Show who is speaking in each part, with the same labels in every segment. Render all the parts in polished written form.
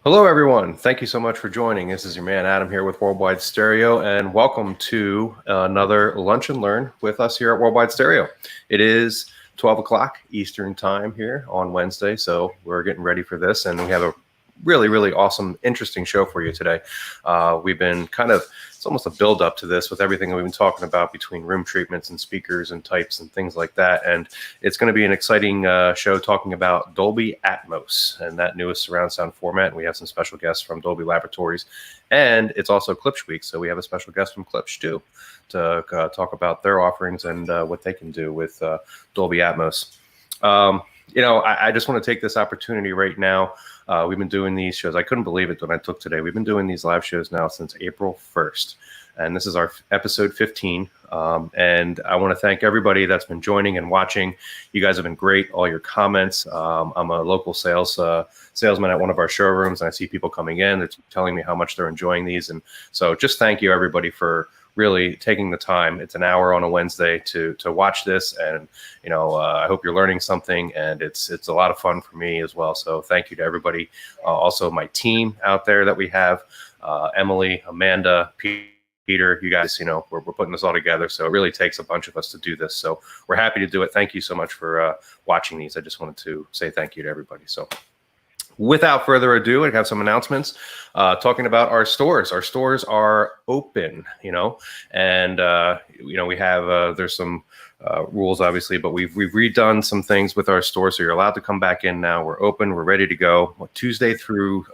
Speaker 1: Hello, everyone. Thank you so much for joining. This is your man Adam here with Worldwide Stereo, and welcome to another Lunch and Learn with us here at Worldwide Stereo. It is 12 o'clock Eastern time here on Wednesday, so we're getting ready for this, and we have a really awesome, interesting show for you today. We've been it's almost a build up to this with everything that we've been talking about between room treatments and speakers and types and things like that. And it's going to be an exciting show talking about Dolby Atmos and that newest surround sound format. And we have some special guests from Dolby Laboratories, and it's also Klipsch Week. So we have a special guest from Klipsch too to talk about their offerings and what they can do with Dolby Atmos. I just want to take this opportunity right now. We've been doing these shows. I couldn't believe it when I took today. We've been doing these live shows now since April 1st. And this is our episode 15. And I want to thank everybody that's been joining and watching. You guys have been great. All your comments. I'm a local salesman at one of our showrooms, and I see people coming in. They're telling me how much they're enjoying these. And so just thank you, everybody, for really taking the time. It's an hour on a Wednesday to watch this, and I hope you're learning something, and it's a lot of fun for me as well. So thank you to everybody. Also my team out there that we have, Emily, Amanda, Peter, you guys, we're putting this all together. So it really takes a bunch of us to do this. So we're happy to do it. Thank you so much for watching these. I just wanted to say thank you to everybody. So without further ado, I have some announcements talking about our stores. Our stores are open, and we have there's some rules obviously, but we've redone some things with our store, so you're allowed to come back in now. We're open. We're ready to go. Tuesday through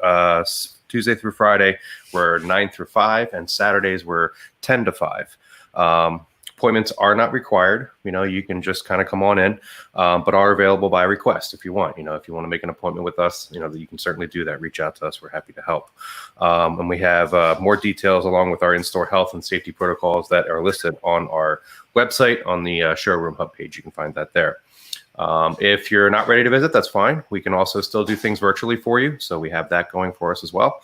Speaker 1: Friday, we're 9 through 5, and Saturdays we're 10 to 5. Appointments are not required. You can just kind of come on in, but are available by request if you want. If you want to make an appointment with us, you can certainly do that. Reach out to us. We're happy to help. And we have more details along with our in-store health and safety protocols that are listed on our website on the showroom hub page. You can find that there. If you're not ready to visit, that's fine. We can also still do things virtually for you. So we have that going for us as well.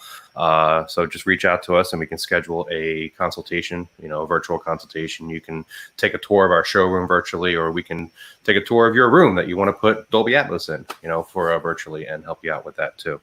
Speaker 1: So just reach out to us and we can schedule a consultation, a virtual consultation. You can take a tour of our showroom virtually, or we can take a tour of your room that you want to put Dolby Atmos in, for virtually, and help you out with that too.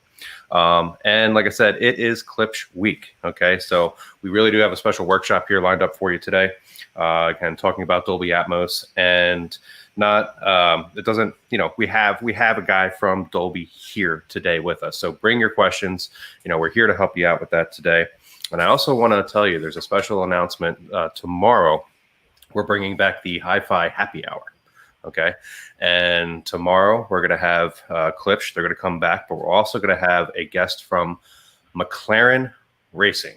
Speaker 1: And like I said, it is Klipsch Week. Okay. So we really do have a special workshop here lined up for you today. Again, talking about Dolby Atmos, and it doesn't, we have a guy from Dolby here today with us. So bring your questions. We're here to help you out with that today. And I also want to tell you, there's a special announcement tomorrow. We're bringing back the Hi-Fi Happy Hour. Okay. And tomorrow we're going to have Klipsch. They're going to come back, but we're also going to have a guest from McLaren Racing.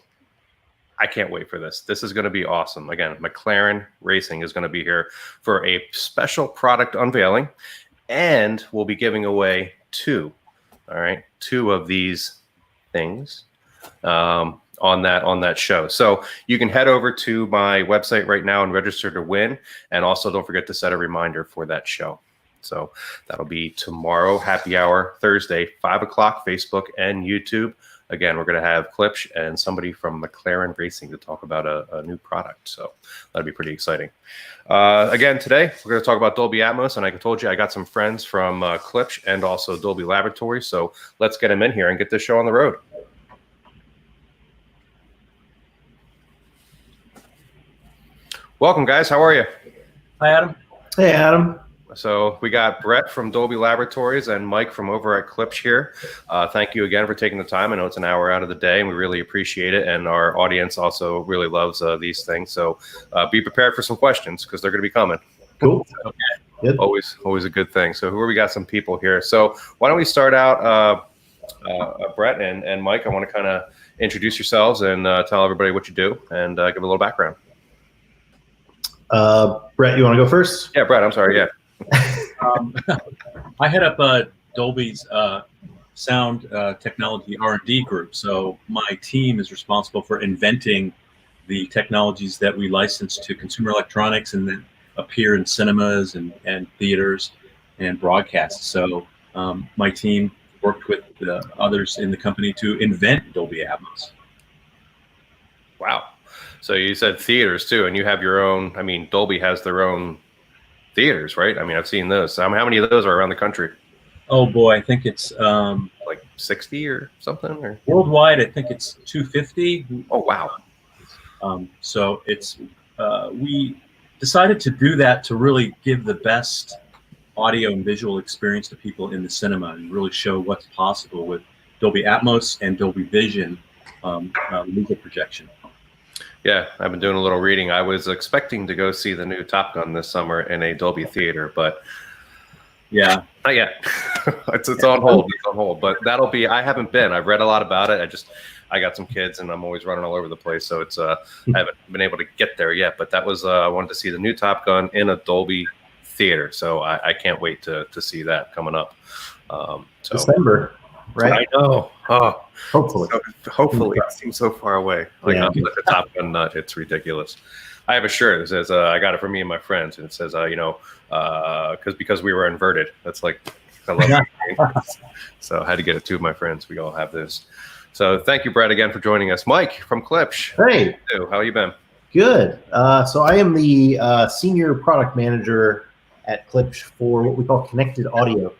Speaker 1: I can't wait for this. This is going to be awesome. Again, McLaren Racing is going to be here for a special product unveiling, and we'll be giving away two of these things on that show. So you can head over to my website right now and register to win. And also don't forget to set a reminder for that show. So that'll be tomorrow, happy hour, Thursday, 5 o'clock, Facebook and YouTube. Again, we're going to have Klipsch and somebody from McLaren Racing to talk about a new product. So that'll be pretty exciting. Again, today, we're going to talk about Dolby Atmos. And like I told you, I got some friends from Klipsch and also Dolby Laboratories. So let's get them in here and get this show on the road. Welcome, guys. How are you?
Speaker 2: Hi, Adam.
Speaker 3: Hey, Adam.
Speaker 1: So we got Brett from Dolby Laboratories and Mike from over at Klipsch here. Thank you again for taking the time. I know it's an hour out of the day, and we really appreciate it. And our audience also really loves these things. So be prepared for some questions because they're going to be coming.
Speaker 3: Cool.
Speaker 1: Okay.
Speaker 3: Good.
Speaker 1: Always a good thing. So we got some people here. So why don't we start out, Brett and Mike? I want to kind of introduce yourselves and tell everybody what you do and give a little background.
Speaker 3: Brett, you want to go first?
Speaker 1: Yeah, Brett. I'm sorry. Yeah.
Speaker 2: I head up Dolby's sound technology R&D group. So my team is responsible for inventing the technologies that we license to consumer electronics and then appear in cinemas and theaters and broadcasts. So my team worked with the others in the company to invent Dolby Atmos.
Speaker 1: Wow. So you said theaters too, and you have your own. I mean, Dolby has their own theaters, right? I mean, I've seen those. How many of those are around the country?
Speaker 2: Oh boy, I think it's
Speaker 1: like like 60 or something? Or
Speaker 2: Worldwide, I think it's 250.
Speaker 1: oh wow.
Speaker 2: So it's we decided to do that to really give the best audio and visual experience to people in the cinema and really show what's possible with Dolby Atmos and Dolby Vision movie projection.
Speaker 1: Yeah, I've been doing a little reading. I was expecting to go see the new Top Gun this summer in a Dolby theater, but
Speaker 2: yeah,
Speaker 1: not yet. it's on hold. It's on hold. But that'll be. I haven't been. I've read a lot about it. I got some kids, and I'm always running all over the place, so it's I haven't been able to get there yet. But that was I wanted to see the new Top Gun in a Dolby theater, so I can't wait to see that coming up. So
Speaker 3: December, right?
Speaker 1: I know. Oh,
Speaker 3: Hopefully.
Speaker 1: so, hopefully, it seems so far away. Like
Speaker 3: Yeah.
Speaker 1: I'm like a Top Gun nut. It's ridiculous. I have a shirt that says I got it for me and my friends, and it says because we were inverted. That's like I love it. So I had to get it to my friends. We all have this. So thank you, Brett, again for joining us. Mike from Klipsch.
Speaker 3: Hey,
Speaker 1: How you been?
Speaker 3: good. So I am the senior product manager at Klipsch for what we call connected audio,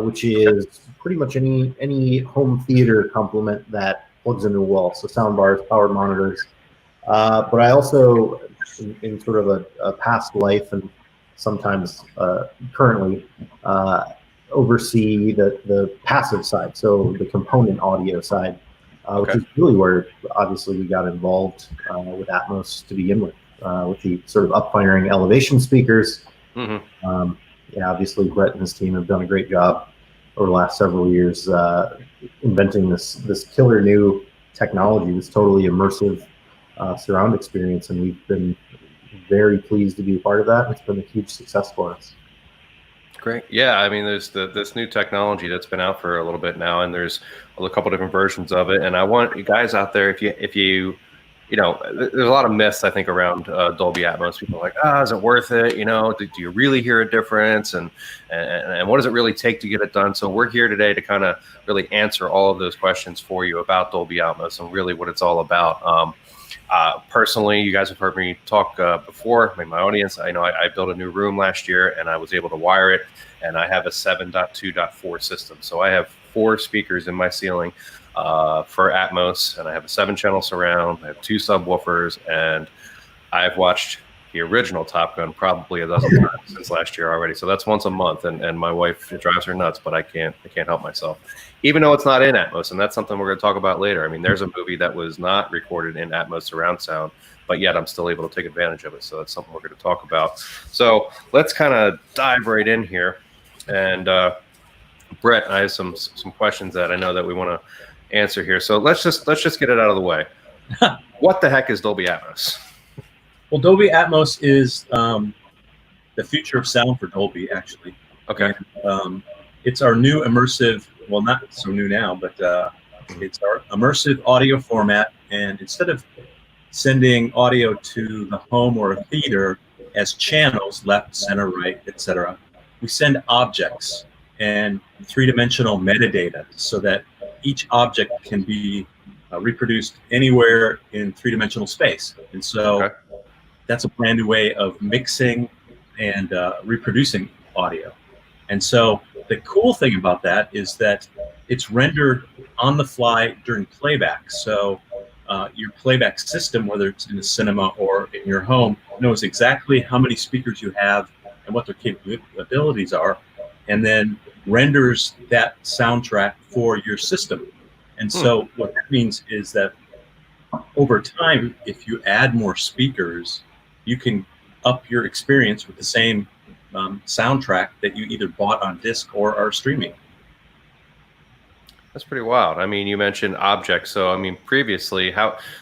Speaker 3: which is pretty much any home theater complement that plugs into a wall. So sound bars, powered monitors. But I also, in sort of a past life and sometimes currently, oversee the passive side, so the component audio side, which is really where obviously we got involved with Atmos to begin with the sort of up-firing elevation speakers.
Speaker 1: Mm-hmm.
Speaker 3: Obviously Brett and his team have done a great job over the last several years inventing this killer new technology, this totally immersive surround experience, and we've been very pleased to be a part of that. It's been a huge success for us.
Speaker 1: Great. Yeah, I mean, there's this new technology that's been out for a little bit now, and there's a couple different versions of it. And I want you guys out there, if you there's a lot of myths I think around Dolby Atmos. People are like, is it worth it? Do you really hear a difference? And what does it really take to get it done? So we're here today to kind of really answer all of those questions for you about Dolby Atmos and really what it's all about. Personally, you guys have heard me talk before. My audience, I know I built a new room last year, and I was able to wire it, and I have a 7.2.4 system. So I have 4 speakers in my ceiling for Atmos, and I have a 7-channel surround. I have 2 subwoofers, and I've watched the original Top Gun probably a dozen times since last year already. So that's once a month, and my wife, it drives her nuts, but I can't help myself. Even though it's not in Atmos, and that's something we're going to talk about later. I mean, there's a movie that was not recorded in Atmos surround sound, but yet I'm still able to take advantage of it. So that's something we're going to talk about. So let's kind of dive right in here. And Brett, I have some questions that I know that we want to answer here. So let's just get it out of the way. What the heck is Dolby Atmos?
Speaker 2: Well, Dolby Atmos is the future of sound for Dolby, actually.
Speaker 1: Okay.
Speaker 2: And, it's our new immersive, well, not so new now, but it's our immersive audio format. And instead of sending audio to the home or a theater as channels, left, center, right, etc., we send objects and 3-dimensional metadata so that each object can be reproduced anywhere in 3-dimensional space. And so that's a brand new way of mixing and reproducing audio. And so the cool thing about that is that it's rendered on the fly during playback. So your playback system, whether it's in a cinema or in your home, knows exactly how many speakers you have and what their capabilities are, and then renders that soundtrack for your system. And so what that means is that over time, if you add more speakers, you can up your experience with the same soundtrack that you either bought on disc or are streaming.
Speaker 1: That's pretty wild. I mean, you mentioned objects. So, I mean, previously,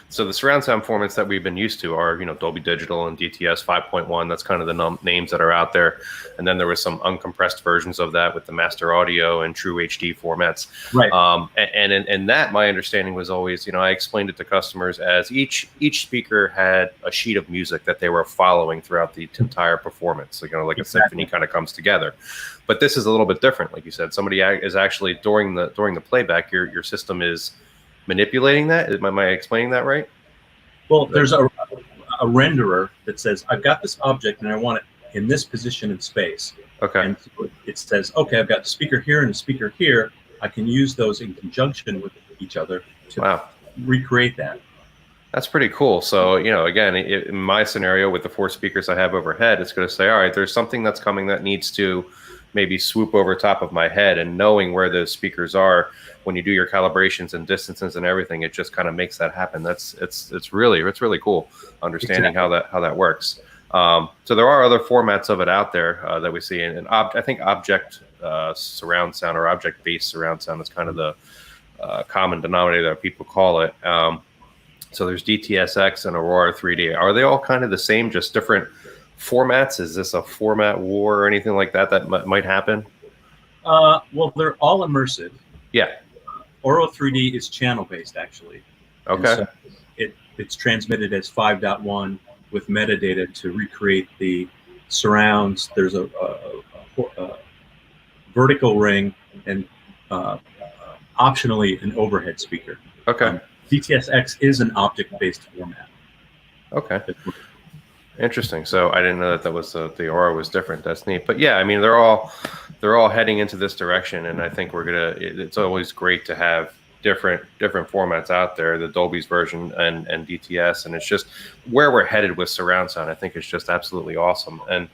Speaker 1: so the surround sound formats that we've been used to are, Dolby Digital and DTS 5.1. That's kind of the names that are out there. And then there was some uncompressed versions of that with the Master Audio and True HD formats.
Speaker 2: Right.
Speaker 1: And that, my understanding was always, I explained it to customers as each speaker had a sheet of music that they were following throughout the entire performance. So, like a symphony kind of comes together. But this is a little bit different, like you said. Somebody is actually during the playback, your system is manipulating that. Am I explaining that right?
Speaker 2: Well, there's a renderer that says, I've got this object and I want it in this position in space.
Speaker 1: Okay.
Speaker 2: And it says, okay, I've got the speaker here and the speaker here. I can use those in conjunction with each other to recreate that.
Speaker 1: That's pretty cool. So, again, in my scenario with the 4 speakers I have overhead, it's going to say, all right, there's something that's coming that needs to maybe swoop over top of my head, and knowing where those speakers are when you do your calibrations and distances and everything, it just kind of makes that happen. It's really cool understanding how that works. So there are other formats of it out there that we see, and I think object surround sound or object based surround sound is kind of the common denominator that people call it. So there's DTSX and Aurora 3D. Are they all kind of the same, just different formats? Is this a format war or anything like that might happen?
Speaker 2: Well, they're all immersive.
Speaker 1: Yeah.
Speaker 2: Aurora 3D is channel based, actually.
Speaker 1: Okay.
Speaker 2: So it's transmitted as 5.1 with metadata to recreate the surrounds. There's a vertical ring and optionally an overhead speaker.
Speaker 1: Okay.
Speaker 2: DTSX is an object-based format.
Speaker 1: Okay. Interesting. So I didn't know that was the Aura was different. That's neat. But yeah, I mean, they're all heading into this direction, and I think it's always great to have different formats out there, the Dolby's version and DTS, and it's just where we're headed with surround sound. I think it's just absolutely awesome. And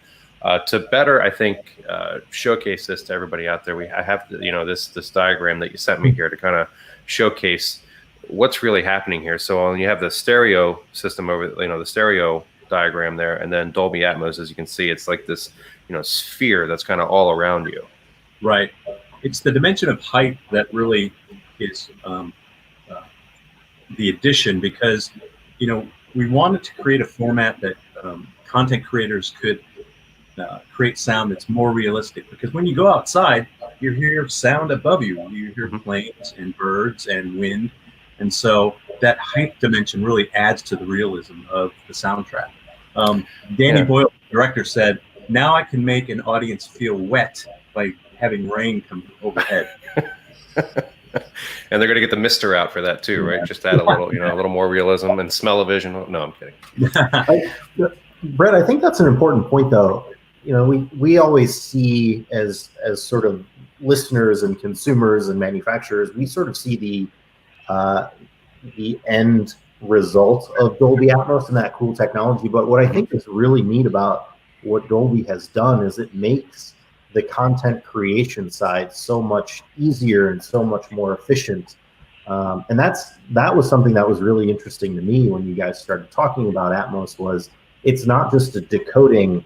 Speaker 1: to better, I think, showcase this to everybody out there, I have this diagram that you sent me here to kind of showcase what's really happening here. So you have the stereo system over, the stereo diagram there, and then Dolby Atmos, as you can see, it's like this, sphere that's kind of all around you.
Speaker 2: Right. It's the dimension of height that really is the addition, because, we wanted to create a format that content creators could create sound that's more realistic, because when you go outside, you hear sound above you. You hear planes and birds and wind. And so that height dimension really adds to the realism of the soundtrack. Danny Boyle, the director, said, now I can make an audience feel wet by having rain come overhead.
Speaker 1: And they're going to get the mister out for that too, right? Just add a little, a little more realism and smell-o-vision. No, I'm kidding.
Speaker 3: Brett, I think that's an important point, though. We always see as sort of listeners and consumers and manufacturers, we sort of see the end result of Dolby Atmos and that cool technology. But what I think is really neat about what Dolby has done is it makes the content creation side so much easier and so much more efficient. And that was something that was really interesting to me when you guys started talking about Atmos. Was it's not just a decoding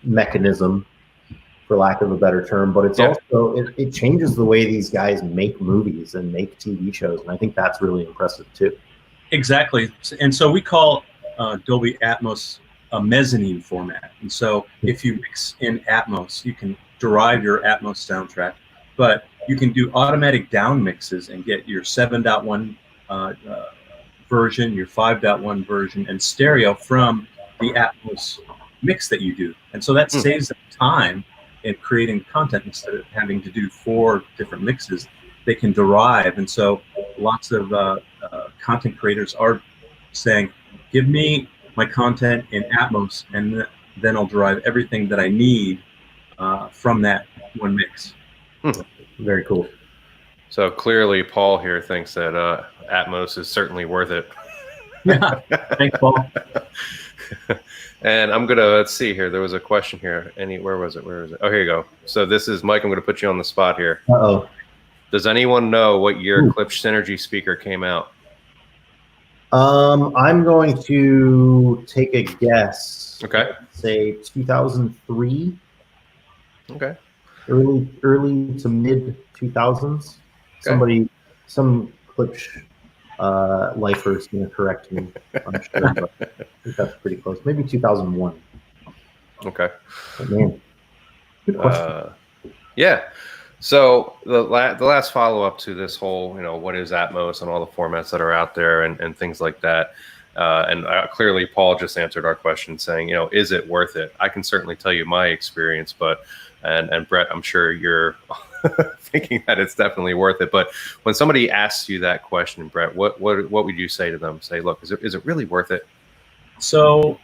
Speaker 3: mechanism, for lack of a better term, but it's also it changes the way these guys make movies and make TV shows, and I think that's really impressive too.
Speaker 2: Exactly, and so we call Dolby Atmos a mezzanine format. And so if you mix in Atmos, you can derive your Atmos soundtrack, but you can do automatic down mixes and get your 7.1 version, your 5.1 version, and stereo from the Atmos mix that you do. And so that saves them time in creating content. Instead of having to do 4 different mixes, they can derive. And so lots of content creators are saying, give me my content in Atmos, and then I'll derive everything that I need from that one mix.
Speaker 3: Very cool.
Speaker 1: So clearly Paul here thinks that Atmos is certainly worth it.
Speaker 2: Yeah, thanks, Paul.
Speaker 1: And I'm gonna, let's see here. There was a question here. Where was it? Oh, here you go. So this is Mike. I'm gonna put you on the spot here.
Speaker 3: Uh-oh.
Speaker 1: Does anyone know what year Klipsch Synergy speaker came out?
Speaker 3: I'm going to take a guess.
Speaker 1: Okay.
Speaker 3: Say 2003.
Speaker 1: Okay.
Speaker 3: Early to mid 2000s. Okay. Some Klipsch lifer is going to correct me. I'm sure, but I think that's pretty close. Maybe 2001.
Speaker 1: Okay.
Speaker 3: But man, good question.
Speaker 1: Yeah. So the last follow up to this whole, what is Atmos and all the formats that are out there and things like that. And clearly Paul just answered our question saying, is it worth it? I can certainly tell you my experience, but and Brett, I'm sure you're thinking that it's definitely worth it. But when somebody asks you that question, Brett, what would you say to them? Say, look, is it really worth it?
Speaker 2: So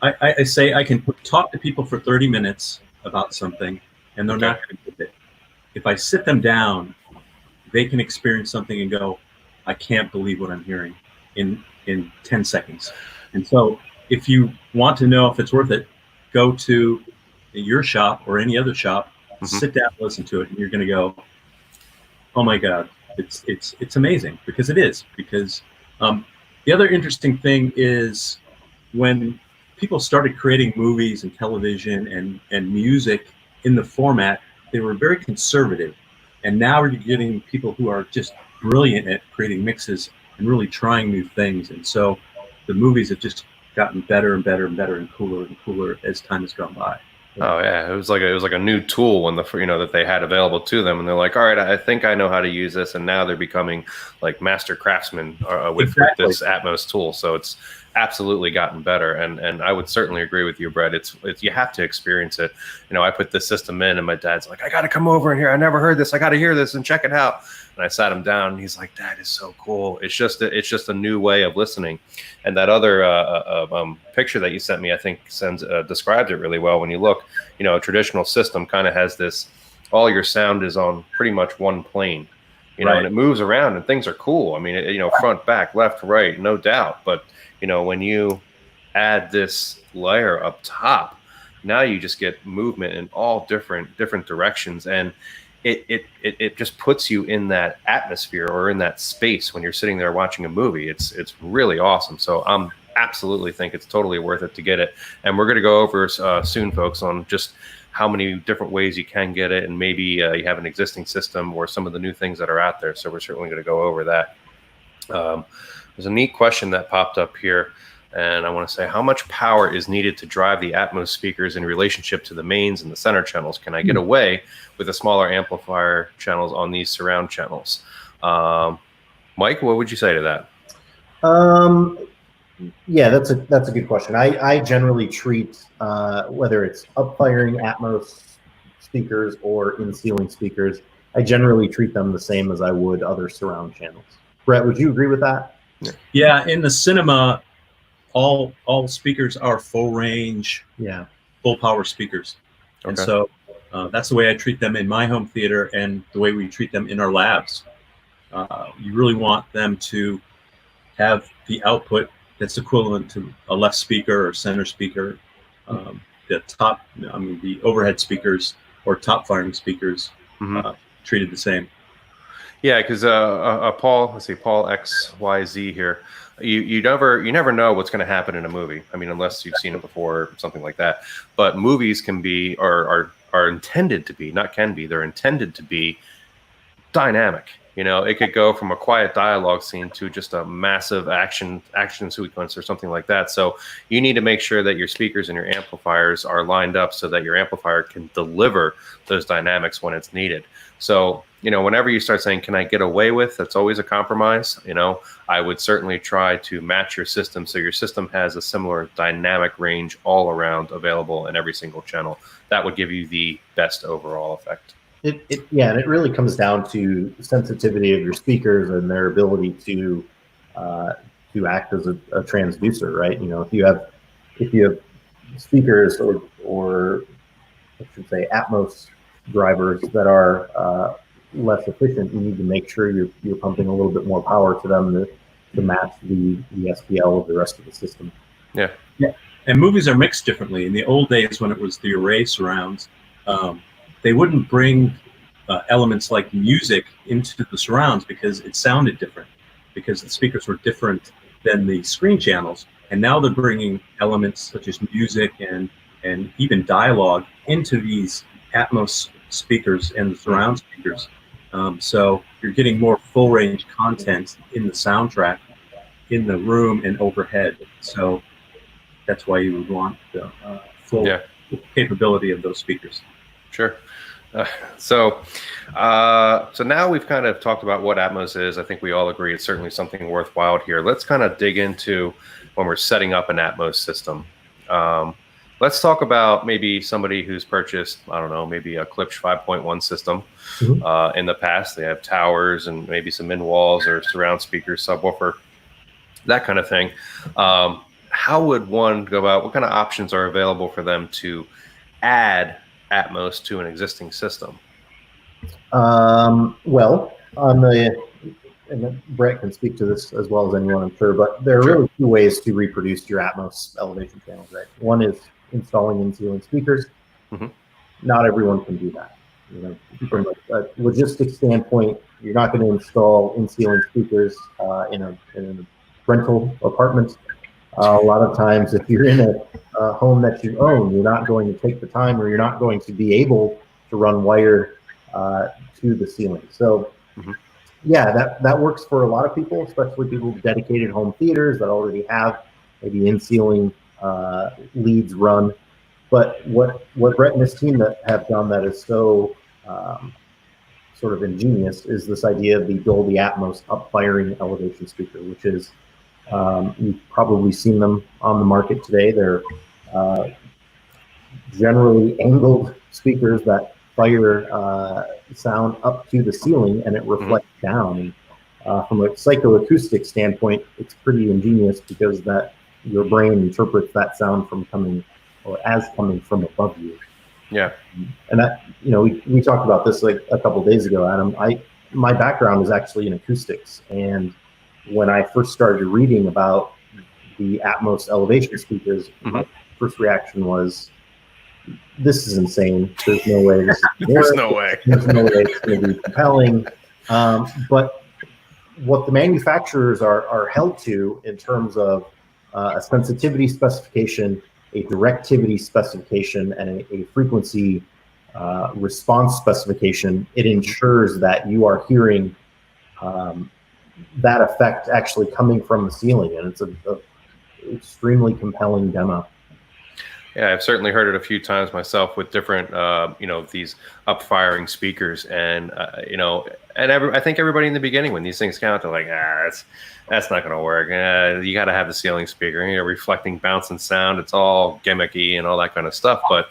Speaker 2: I say I can talk to people for 30 minutes about something, and they're not going to get it. if I sit them down, they can experience something and go, I can't believe what I'm hearing in 10 seconds. And so if you want to know if it's worth it, go to your shop or any other shop, sit down, listen to it, and you're going to go, oh my God, it's amazing, because it is. Because the other interesting thing is when people started creating movies and television and music in the format, they were very conservative. And now you're getting people who are just brilliant at creating mixes and really trying new things. And so the movies have just gotten better and better and better and cooler as time has gone by.
Speaker 1: Oh yeah, it was like a new tool when that they had available to them, and they're like, all right, I think I know how to use this, and now they're becoming like master craftsmen with this Atmos tool. So it's absolutely gotten better, and I would certainly agree with you, Brett. It's you have to experience it. I put this system in, and my dad's like, I got to come over in here. I never heard this. I got to hear this and check it out. And I sat him down, and he's like, that is so cool. It's just a new way of listening. And that other picture that you sent me, I think describes it really well. When you look, a traditional system kind of has this, all your sound is on pretty much one plane,
Speaker 2: right.
Speaker 1: And it moves around, and things are cool. I mean, front, back, left, right, no doubt. But, when you add this layer up top, now you just get movement in all different directions. And it just puts you in that atmosphere or in that space when you're sitting there watching a movie. It's really awesome. So I'm absolutely think it's totally worth it to get it. And we're going to go over soon, folks, on just how many different ways you can get it. And maybe you have an existing system or some of the new things that are out there. So we're certainly going to go over that. There's a neat question that popped up here. And I want to say, how much power is needed to drive the Atmos speakers in relationship to the mains and the center channels? Can I get away with the smaller amplifier channels on these surround channels? Mike, what would you say to that?
Speaker 3: Yeah, that's a good question. I generally treat whether it's up-firing Atmos speakers or in-ceiling speakers, I generally treat them the same as I would other surround channels. Brett, would you agree with that?
Speaker 2: Yeah, in the cinema, all speakers are full range, full power speakers. Okay. And so that's the way I treat them in my home theater and the way we treat them in our labs. You really want them to have the output that's equivalent to a left speaker or center speaker. The overhead speakers or top firing speakers treated the same.
Speaker 1: Yeah, because Paul XYZ here. You never know what's going to happen in a movie. I mean, unless you've seen it before or something like that. But movies can be are intended to be, not can be, they're intended to be dynamic. It could go from a quiet dialogue scene to just a massive action sequence or something like that. So you need to make sure that your speakers and your amplifiers are lined up so that your amplifier can deliver those dynamics when it's needed. So, whenever you start saying, can I get away with, that's always a compromise. I would certainly try to match your system so your system has a similar dynamic range all around available in every single channel. That would give you the best overall effect.
Speaker 3: And it really comes down to the sensitivity of your speakers and their ability to act as a transducer, right? If you have speakers or I should say Atmos drivers that are less efficient, you need to make sure you're pumping a little bit more power to them to match the SPL of the rest of the system.
Speaker 2: Yeah. And movies are mixed differently. In the old days, when it was the array surrounds, they wouldn't bring elements like music into the surrounds because it sounded different, because the speakers were different than the screen channels. And now they're bringing elements such as music and even dialogue into these Atmos speakers and the surround speakers. So you're getting more full range content in the soundtrack, in the room and overhead. So that's why you would want the full capability of those speakers.
Speaker 1: Sure. So now we've kind of talked about what Atmos is. I think we all agree it's certainly something worthwhile here. Let's kind of dig into when we're setting up an Atmos system. Let's talk about maybe somebody who's purchased, I don't know, maybe a Klipsch 5.1 system in the past. They have towers and maybe some in-walls or surround speakers, subwoofer, that kind of thing. How would one go about, what kind of options are available for them to add Atmos to an existing system?
Speaker 3: Well, on the and Brett can speak to this as well as anyone, I'm sure, but there are
Speaker 1: Sure.
Speaker 3: really two ways to reproduce your Atmos elevation channels, right? One is installing in-ceiling speakers.
Speaker 1: Mhm.
Speaker 3: Not everyone can do that. You know, from
Speaker 1: Right.
Speaker 3: a logistics standpoint, you're not going to install in-ceiling speakers in a rental apartment. A lot of times, if you're in a home that you own, you're not going to take the time, or you're not going to be able to run wire to the ceiling. So,
Speaker 1: Mhm.
Speaker 3: yeah, that works for a lot of people, especially people with dedicated home theaters that already have maybe in-ceiling leads run. But what Brett and his team that have done that is so um, sort of ingenious is this idea of the Dolby Atmos up-firing elevation speaker, which is you've probably seen them on the market today. They're uh, generally angled speakers that fire sound up to the ceiling and it reflects down. And from a psychoacoustic standpoint, it's pretty ingenious because that your brain interprets that sound from coming or as coming from above you.
Speaker 1: Yeah.
Speaker 3: And that, we talked about this like a couple of days ago, Adam. My background is actually in acoustics, and when I first started reading about the Atmos elevation speakers, my first reaction was, "This is insane. There's no way this is going to
Speaker 1: There's
Speaker 3: work.
Speaker 1: no way.
Speaker 3: There's no way it's going to be compelling." But what the manufacturers are held to in terms of a sensitivity specification, a directivity specification, and a frequency response specification, it ensures that you are hearing that effect actually coming from the ceiling, and it's a extremely compelling demo.
Speaker 1: Yeah, I've certainly heard it a few times myself with different, these up-firing speakers, and I think everybody in the beginning when these things come out, they're like, that's not going to work. You got to have the ceiling speaker, reflecting bouncing sound. It's all gimmicky and all that kind of stuff. But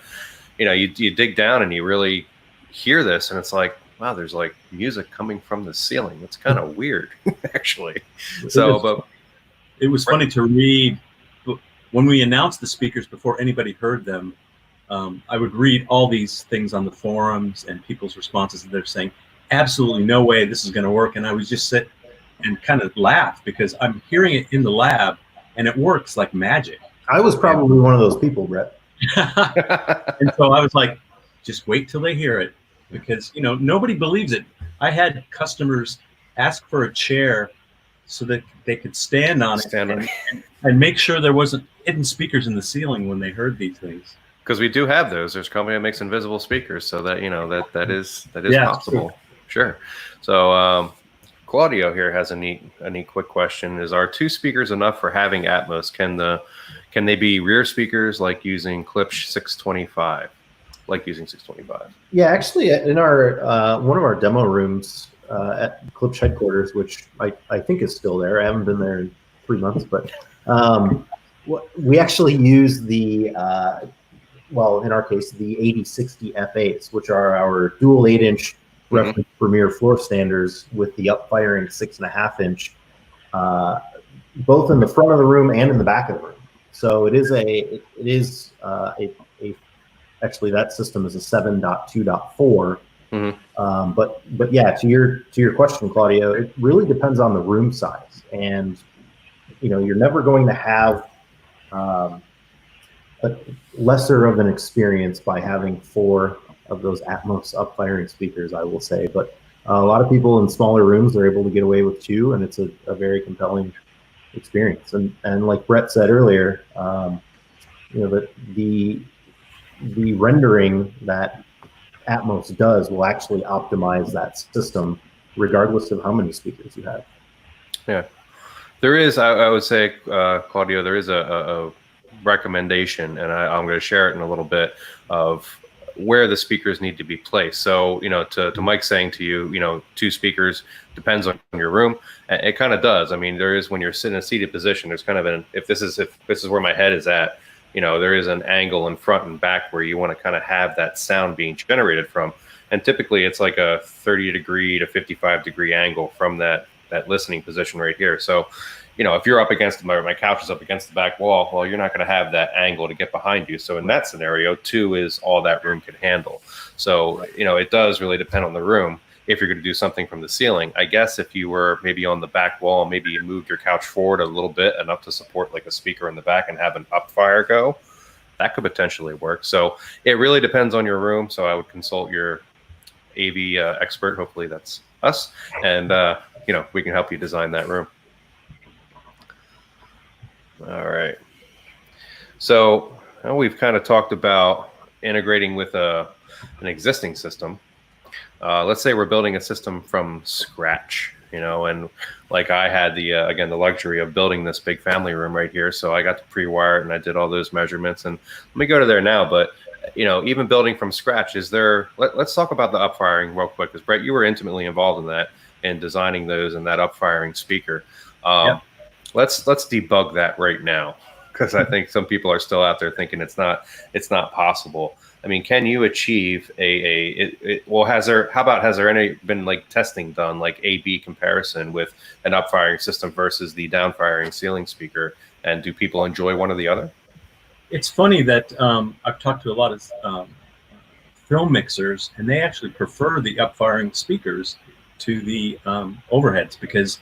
Speaker 1: you dig down and you really hear this, and it's like, wow, there's like music coming from the ceiling. It's kind of weird, actually.
Speaker 2: It was funny to read. When we announced the speakers before anybody heard them, I would read all these things on the forums and people's responses, and they're saying, absolutely no way this is going to work. And I would just sit and kind of laugh because I'm hearing it in the lab and it works like magic.
Speaker 3: I was probably one of those people, Brett.
Speaker 2: And so I was like, just wait till they hear it, because nobody believes it. I had customers ask for a chair so that they could stand on it and make sure there wasn't hidden speakers in the ceiling when they heard these things.
Speaker 1: Because we do have those. There's a company that makes invisible speakers, so that that is possible. Sure. So Claudio here has a neat quick question: is, are two speakers enough for having Atmos? Can they be rear speakers like using Klipsch 625? Yeah,
Speaker 3: actually, in our one of our demo rooms at Klipsch headquarters, which I think is still there. I haven't been there in 3 months, but we actually use the in our case, the 8060 F8s, which are our dual 8-inch reference Premier floor standers with the up-firing 6.5-inch, both in the front of the room and in the back of the room. So it is actually that system is a 7.2.4. But yeah, to your question, Claudio, it really depends on the room size, and you're never going to have a lesser of an experience by having 4 of those Atmos up-firing speakers, I will say. But a lot of people in smaller rooms are able to get away with 2, and it's a very compelling experience. And like Brett said earlier, the rendering that Atmos does will actually optimize that system regardless of how many speakers you have.
Speaker 1: Yeah, there is, I would say, Claudio, there is a recommendation, and I'm going to share it in a little bit, of where the speakers need to be placed. So, to Mike saying to you, 2 speakers depends on your room. It kind of does. I mean, there is, when you're sitting in a seated position, there's kind of if this is where my head is at, there is an angle in front and back where you want to kind of have that sound being generated from. And typically it's like a 30 degree to 55 degree angle from that listening position right here. So, if you're up against my couch is up against the back wall, well, you're not going to have that angle to get behind you. So in that scenario, 2 is all that room can handle. So, it does really depend on the room. If you're going to do something from the ceiling, I guess if you were maybe on the back wall, maybe you moved your couch forward a little bit enough to support like a speaker in the back and have an Amplifier go, that could potentially work. So it really depends on your room. So I would consult your AV expert. Hopefully that's us. And, we can help you design that room. All right. So now we've kind of talked about integrating with an existing system. Let's say we're building a system from scratch, and like I had the luxury of building this big family room right here. So I got to pre-wire it and I did all those measurements, and let me go to there now. But, even building from scratch, let's talk about the upfiring real quick, because Brett, you were intimately involved in that and designing those and that upfiring speaker.
Speaker 2: Yeah.
Speaker 1: Let's debug that right now, because I think some people are still out there thinking it's not possible. I mean, can you achieve has there any been like testing done, like A/B comparison with an upfiring system versus the downfiring ceiling speaker? And do people enjoy one or the other?
Speaker 2: It's funny that I've talked to a lot of film mixers, and they actually prefer the upfiring speakers to the overheads, because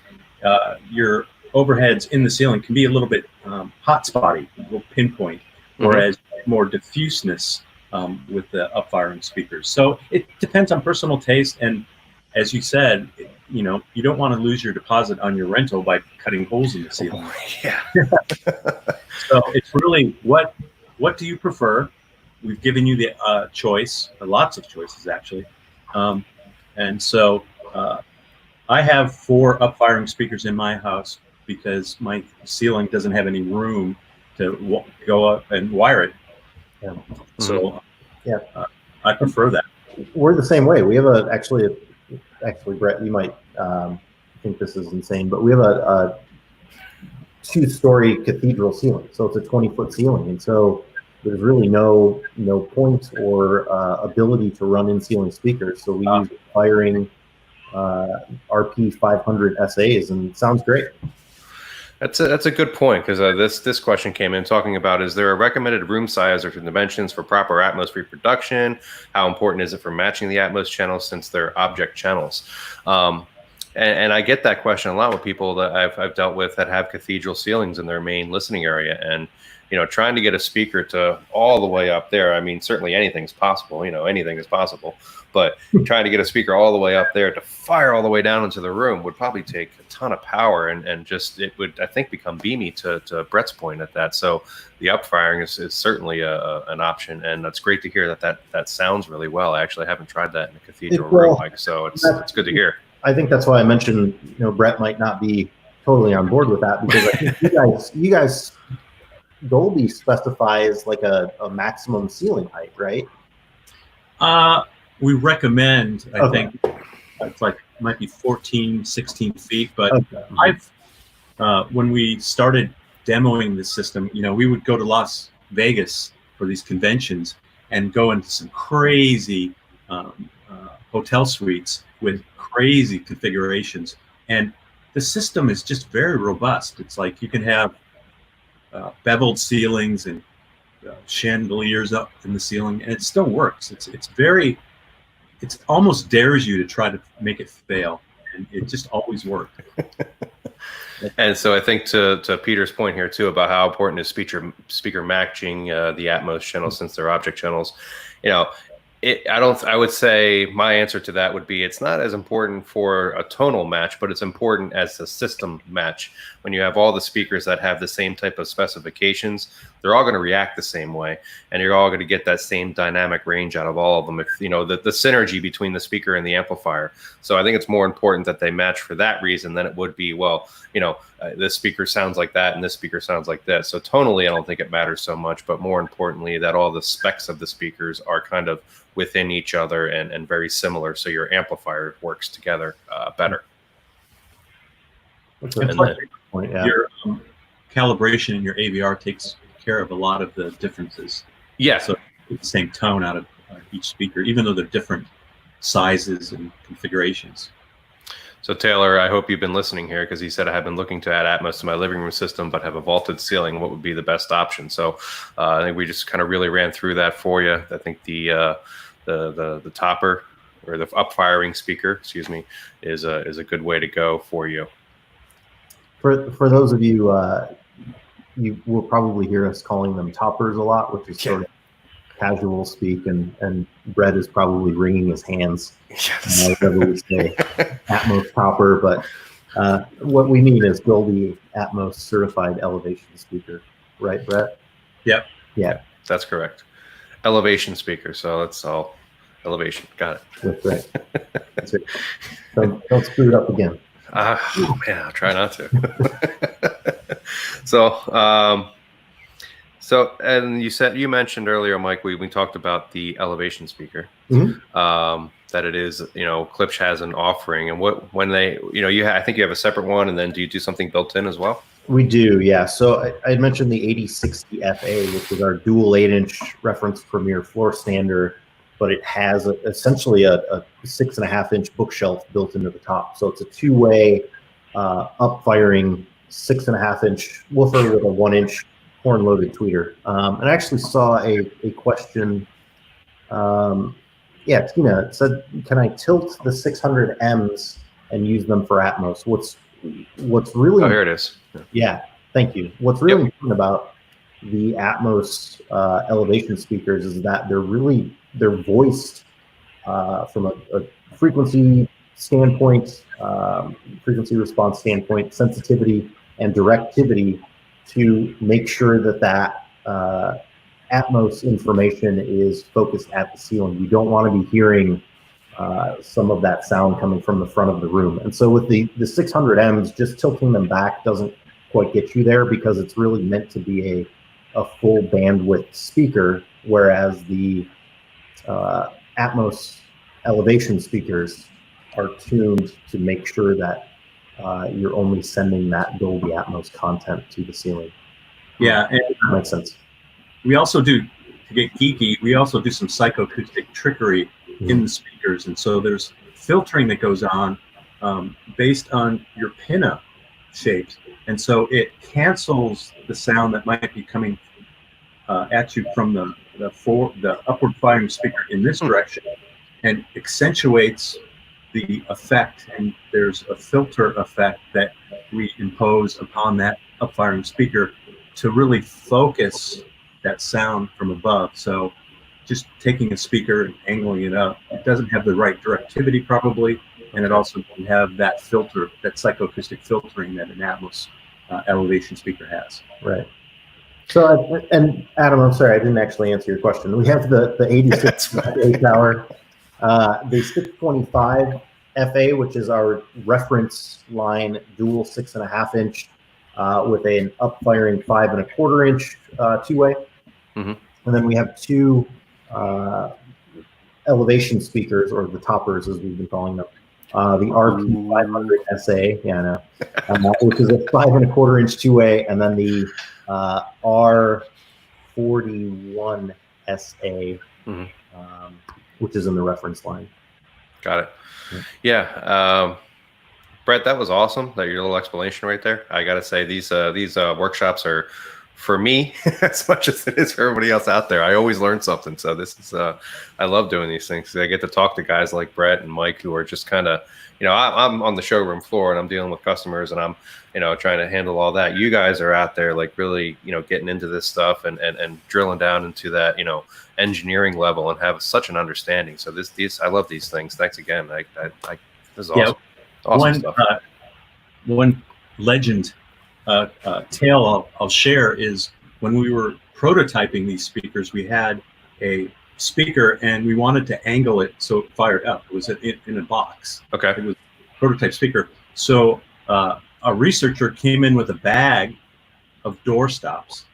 Speaker 2: your overheads in the ceiling can be a little bit hot spotty, a little pinpoint, whereas more diffuseness with the upfiring speakers. So it depends on personal taste, and as you said, you don't want to lose your deposit on your rental by cutting holes in the ceiling.
Speaker 1: Oh, yeah.
Speaker 2: So it's really what do you prefer? We've given you the choice, lots of choices actually, and so I have 4 upfiring speakers in my house because my ceiling doesn't have any room to go up and wire it.
Speaker 3: Yeah.
Speaker 2: So
Speaker 3: yeah,
Speaker 2: I prefer that.
Speaker 3: We're the same way. We have actually, Brett, you might think this is insane, but we have a 2-story cathedral ceiling. So it's a 20-foot ceiling. And so there's really no point or ability to run in ceiling speakers. So we use firing RP 500 SAs, and it sounds great.
Speaker 1: That's a good point, because this question came in talking about, is there a recommended room size or dimensions for proper Atmos reproduction? How important is it for matching the Atmos channels since they're object channels? And I get that question a lot with people that I've dealt with that have cathedral ceilings in their main listening area, and trying to get a speaker to all the way up there. I mean, certainly anything's possible. Anything is possible. But trying to get a speaker all the way up there to fire all the way down into the room would probably take a ton of power, and just it would, I think, become beamy to Brett's point at that. So the upfiring is certainly an option, and that's great to hear that sounds really well. I actually haven't tried that in a cathedral room, so it's good to hear.
Speaker 3: I think that's why I mentioned Brett might not be totally on board with that, because I think you guys Dolby specifies like a maximum ceiling height, right?
Speaker 2: We recommend, I think, it's like might be 14, 16 feet. But I've when we started demoing the system, we would go to Las Vegas for these conventions and go into some crazy hotel suites with crazy configurations, and the system is just very robust. It's like you can have beveled ceilings and chandeliers up in the ceiling, and it still works. It's almost dares you to try to make it fail, and it just always works.
Speaker 1: And so I think to Peter's point here too about how important is speaker matching the Atmos channels since they're object channels. I would say my answer to that would be it's not as important for a tonal match, but it's important as a system match. When you have all the speakers that have the same type of specifications, they're all going to react the same way, and you're all going to get that same dynamic range out of all of them. If the synergy between the speaker and the amplifier. So I think it's more important that they match for that reason than it would be, this speaker sounds like that and this speaker sounds like this. So tonally, I don't think it matters so much, but more importantly, that all the specs of the speakers are kind of within each other and very similar, so your amplifier works together better.
Speaker 2: Your calibration in your AVR takes care of a lot of the differences.
Speaker 1: Yeah.
Speaker 2: So it's the same tone out of each speaker, even though they're different sizes and configurations.
Speaker 1: So Taylor, I hope you've been listening here, because he said I have been looking to add Atmos to my living room system, but have a vaulted ceiling. What would be the best option? So I think we just kind of really ran through that for you. I think the topper, or the up-firing speaker, excuse me, is a good way to go for you.
Speaker 3: For those of you, you will probably hear us calling them toppers a lot, which is sort of casual speak, and Brett is probably wringing his hands whenever we say Atmos topper, but what we mean is Dolby Atmos certified elevation speaker, right, Brett?
Speaker 2: Yep.
Speaker 3: Yeah,
Speaker 1: that's correct. Elevation speaker, so that's all elevation. Got it. That's
Speaker 3: right. That's it. Don't screw it up again.
Speaker 1: Oh man, I'll try not to. So, and you mentioned earlier, Mike, we talked about the elevation speaker, that it is, Klipsch has an offering, and when they, I think you have a separate one, and then do you do something built in as well?
Speaker 3: We do, yeah. So I mentioned the 8060 FA, which is our dual 8-inch reference Premier floor stander, but it has essentially a 6.5-inch bookshelf built into the top. So it's a two-way up-firing 6.5-inch woofer with a 1-inch horn-loaded tweeter. And I actually saw a question. Tina said, "Can I tilt the 600Ms and use them for Atmos?" What's really
Speaker 1: here it is.
Speaker 3: Yeah, thank you. What's really important about the Atmos elevation speakers is that they're voiced from a frequency standpoint, frequency response standpoint, sensitivity and directivity, to make sure that Atmos information is focused at the ceiling. You don't want to be hearing some of that sound coming from the front of the room. And so with the 600Ms, just tilting them back doesn't quite get you there, because it's really meant to be a full bandwidth speaker, whereas the Atmos elevation speakers are tuned to make sure that you're only sending that Dolby Atmos content to the ceiling.
Speaker 2: Yeah, and
Speaker 3: that makes sense.
Speaker 2: We also do, to get geeky, we also do some psychoacoustic trickery in the speakers, and so there's filtering that goes on based on your pinup shapes, and so it cancels the sound that might be coming at you from the upward firing speaker in this direction, and accentuates the effect. And there's a filter effect that we impose upon that up-firing speaker to really focus that sound from above. So just taking a speaker and angling it up, it doesn't have the right directivity probably, and it also doesn't have that filter, that psychoacoustic filtering that an Atmos elevation speaker has.
Speaker 3: Right. So, and Adam, I'm sorry, I didn't actually answer your question. We have the 86 FA tower, the 625 FA, which is our reference line dual 6.5-inch with an up-firing 5.25-inch two-way. And then we have two elevation speakers, or the toppers as we've been calling them. The RP500 SA, yeah, I know, which is a 5.25-inch two-way, and then the R41 SA, which is in the reference line.
Speaker 1: Got it. Yeah. Brett, that was awesome. That your little explanation right there. I got to say, these workshops are, for me, as much as it is for everybody else out there. I always learn something. So this is, I love doing these things. I get to talk to guys like Brett and Mike, who are just kind of, I'm on the showroom floor and I'm dealing with customers and I'm, trying to handle all that. You guys are out there like really, getting into this stuff and drilling down into that, engineering level, and have such an understanding. So I love these things. Thanks again. This is awesome. Awesome stuff.
Speaker 2: One legend tale I'll share is when we were prototyping these speakers, we had a speaker and we wanted to angle it so it fired up. It was in a box.
Speaker 1: Okay.
Speaker 2: It was a prototype speaker. So a researcher came in with a bag of door stops,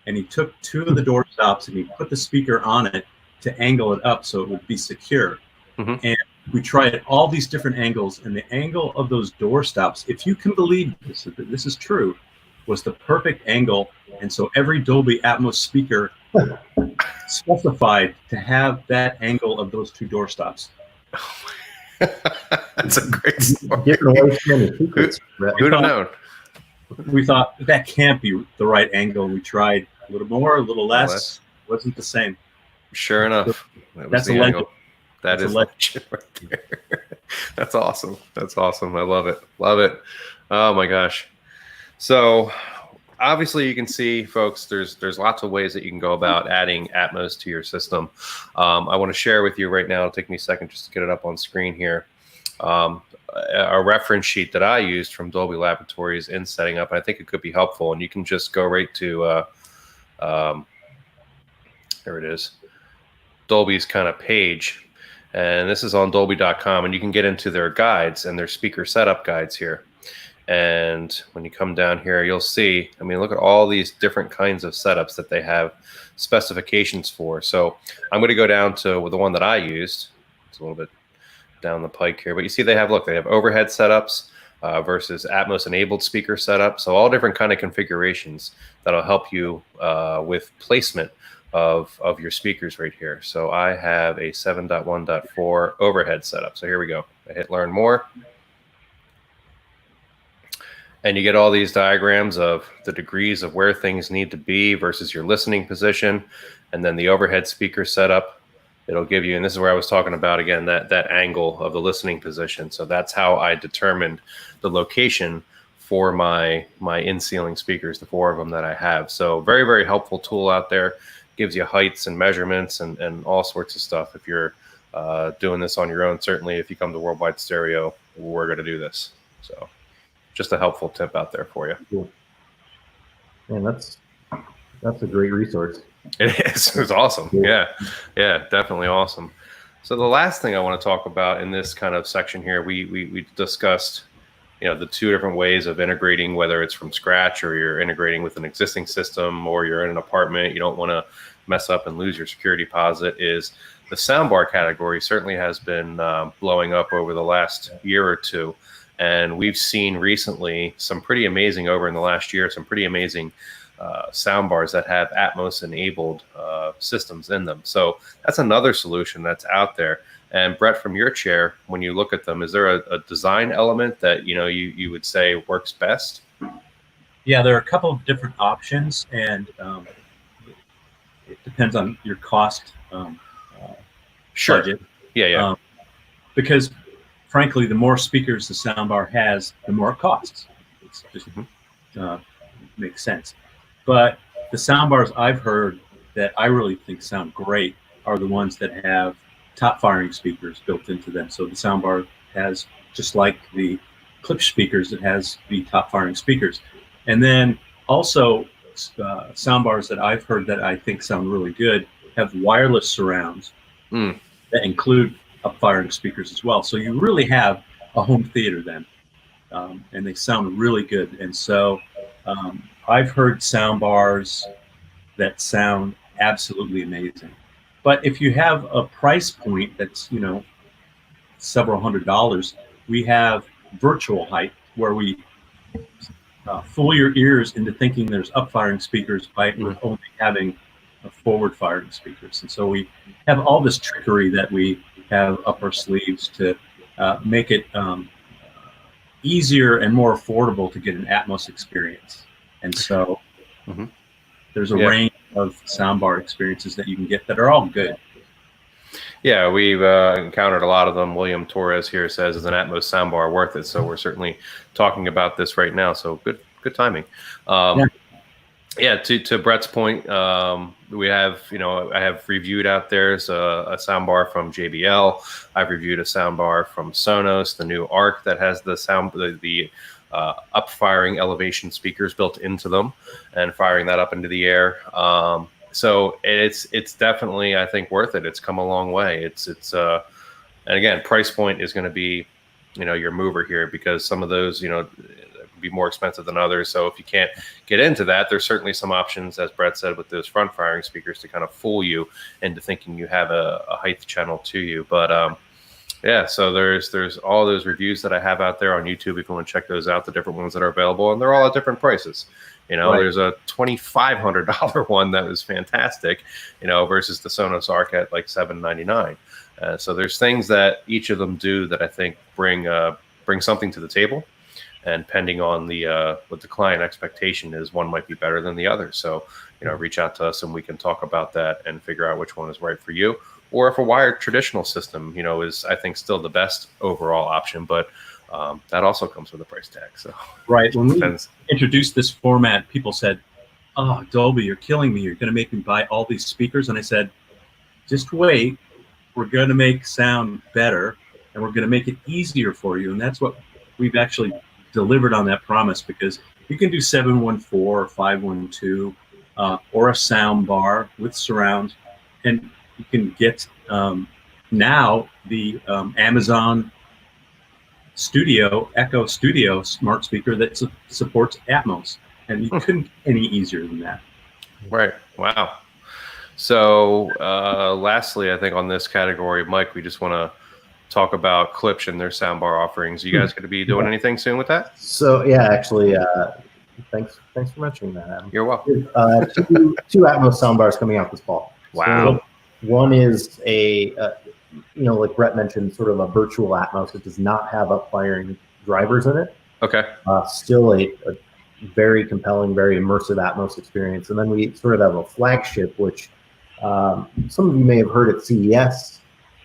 Speaker 2: and he took two of the door stops and he put the speaker on it to angle it up so it would be secure. And we tried all these different angles, and the angle of those door stops, if you can believe this is true, was the perfect angle. And so every Dolby Atmos speaker specified to have that angle of those two door stops.
Speaker 1: That's a great story.
Speaker 3: Getting away from any secrets.
Speaker 1: Who'd have known?
Speaker 2: We thought that can't be the right angle. We tried a little more, a little less. Wasn't the same.
Speaker 1: Sure enough, that was
Speaker 2: That's
Speaker 1: the
Speaker 2: a
Speaker 1: angle.
Speaker 2: legend.
Speaker 1: That is legend right there. That's awesome. That's awesome. I love it. Love it. Oh my gosh. So obviously you can see, folks, there's lots of ways that you can go about adding Atmos to your system. I want to share with you right now, it'll take me a second just to get it up on screen here. A reference sheet that I used from Dolby Laboratories in setting up. I think it could be helpful, and you can just go right to there it is, Dolby's kind of page, and this is on Dolby.com, and you can get into their guides and their speaker setup guides here. And when you come down here, you'll see, I mean, look at all these different kinds of setups that they have specifications for. So I'm going to go down to the one that I used. It's a little bit down the pike here, but you see they have, look, they have overhead setups versus Atmos enabled speaker setup. So all different kind of configurations that'll help you with placement of your speakers right here. So I have a 7.1.4 overhead setup. So here we go. I hit learn more. And you get all these diagrams of the degrees of where things need to be versus your listening position. And then the overhead speaker setup, it'll give you, and this is where I was talking about, again, that angle of the listening position. So that's how I determined the location for my in-ceiling speakers, the 4 of them that I have. So very, very helpful tool out there. Gives you heights and measurements and all sorts of stuff. If you're doing this on your own, certainly if you come to Worldwide Stereo, we're going to do this. So just a helpful tip out there for you.
Speaker 3: Cool. Man, that's a great resource.
Speaker 1: It is. It's awesome. Yeah, definitely awesome. So the last thing I want to talk about in this kind of section here, we discussed, you know, the 2 different ways of integrating, whether it's from scratch or you're integrating with an existing system or you're in an apartment, you don't want to mess up and lose your security deposit. Is the soundbar category certainly has been blowing up over the last year or two. And we've seen recently some pretty amazing, over in the last year, some pretty amazing soundbars that have Atmos enabled systems in them. So that's another solution that's out there. And Brett, from your chair, when you look at them, is there a design element that you would say works best?
Speaker 2: Yeah, there are a couple of different options, and it depends on your cost
Speaker 1: Sure.
Speaker 2: budget.
Speaker 1: Yeah.
Speaker 2: Because frankly, the more speakers the soundbar has, the more it costs. It's just makes sense. But the soundbars I've heard that I really think sound great are the ones that have top firing speakers built into them. So the soundbar has, just like the Klipsch speakers, it has the top firing speakers. And then also soundbars that I've heard that I think sound really good have wireless surrounds that include up firing speakers as well. So you really have a home theater then, and they sound really good. And so I've heard soundbars that sound absolutely amazing. But if you have a price point that's, several $100s, we have virtual height, where we fool your ears into thinking there's up-firing speakers by only having forward-firing speakers. And so we have all this trickery that we have up our sleeves to make it easier and more affordable to get an Atmos experience. And so there's a range of soundbar experiences that you can get that are all good.
Speaker 1: Yeah, we've encountered a lot of them. William Torres here says, "Is an Atmos soundbar worth it?" So we're certainly talking about this right now. So good timing. To Brett's point, we have, I have reviewed out there's a soundbar from JBL. I've reviewed a soundbar from Sonos, the new Arc that has the up firing elevation speakers built into them and firing that up into the air. So it's definitely, I think, worth it. It's come a long way. And again, price point is going to be, your mover here, because some of those, be more expensive than others. So if you can't get into that, there's certainly some options, as Brett said, with those front firing speakers to kind of fool you into thinking you have a height channel to you. But so there's all those reviews that I have out there on YouTube. If you want to check those out, the different ones that are available, and they're all at different prices. Right. There's a $2,500 one that was fantastic, versus the Sonos Arc at like $799. So there's things that each of them do that I think bring something to the table. And depending on the what the client expectation is, one might be better than the other. So, reach out to us and we can talk about that and figure out which one is right for you. Or if a wired traditional system, is I think still the best overall option, but that also comes with a price tag. So
Speaker 2: right, when we introduced this format, people said, "Oh, Dolby, you're killing me. You're going to make me buy all these speakers." And I said, "Just wait. We're going to make sound better, and we're going to make it easier for you." And that's what we've actually delivered on that promise, because you can do 714 or 512 or a sound bar with surround, and you can get now the Amazon Echo Studio smart speaker that supports Atmos, and you couldn't get any easier than that.
Speaker 1: Right. Wow. So lastly, I think on this category, Mike, we just want to talk about Klipsch and their soundbar offerings. You guys going to be doing anything soon with that?
Speaker 3: So yeah, actually, thanks for mentioning that, Adam.
Speaker 1: You're welcome.
Speaker 3: Two Atmos soundbars coming out this fall.
Speaker 1: Wow.
Speaker 3: So one is like Brett mentioned, sort of a virtual Atmos. It does not have up-firing drivers in it.
Speaker 1: Okay.
Speaker 3: Still a very compelling, very immersive Atmos experience. And then we sort of have a flagship, which some of you may have heard at CES.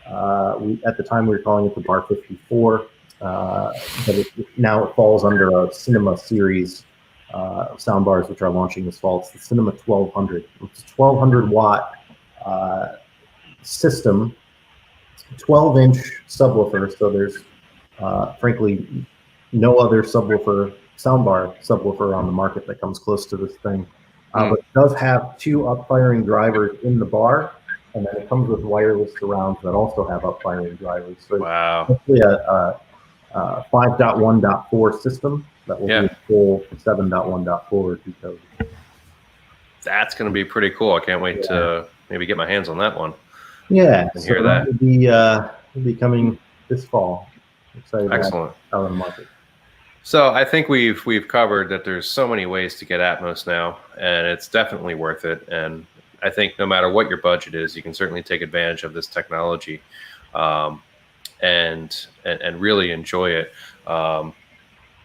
Speaker 3: At the time we were calling it the Bar 54, but now it falls under a Cinema series soundbars, which are launching this fall. It's the Cinema 1200. It's a 1200 watt system, 12-inch subwoofer. So there's frankly no other soundbar subwoofer on the market that comes close to this thing. But it does have two up-firing drivers in the bar. And then it comes with wireless surrounds that also have up-firing drivers. So
Speaker 1: wow.
Speaker 3: It's actually a 5.1.4 system that will be a full 7.1.4 decode.
Speaker 1: That's going to be pretty cool. I can't wait to maybe get my hands on that one.
Speaker 3: Yeah,
Speaker 1: and hear that.
Speaker 3: Will be coming this fall. Excited.
Speaker 1: Excellent.
Speaker 3: Out on the market.
Speaker 1: So I think we've covered that there's so many ways to get Atmos now, and it's definitely worth it. And I think no matter what your budget is, you can certainly take advantage of this technology and really enjoy it.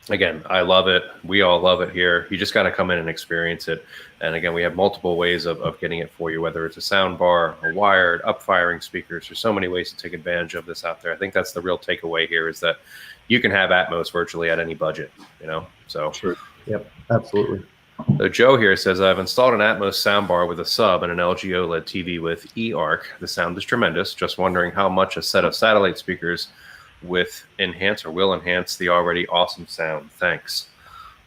Speaker 1: Again, I love it. We all love it here. You just got to come in and experience it. And again, we have multiple ways of getting it for you, whether it's a sound bar, a wired, up-firing speakers. There's so many ways to take advantage of this out there. I think that's the real takeaway here, is that you can have Atmos virtually at any budget, So
Speaker 3: Sure. Yep, absolutely.
Speaker 1: So Joe here says, I've installed an Atmos soundbar with a sub and an LG OLED TV with eARC. The sound is tremendous. Just wondering how much a set of satellite speakers will enhance the already awesome sound. Thanks.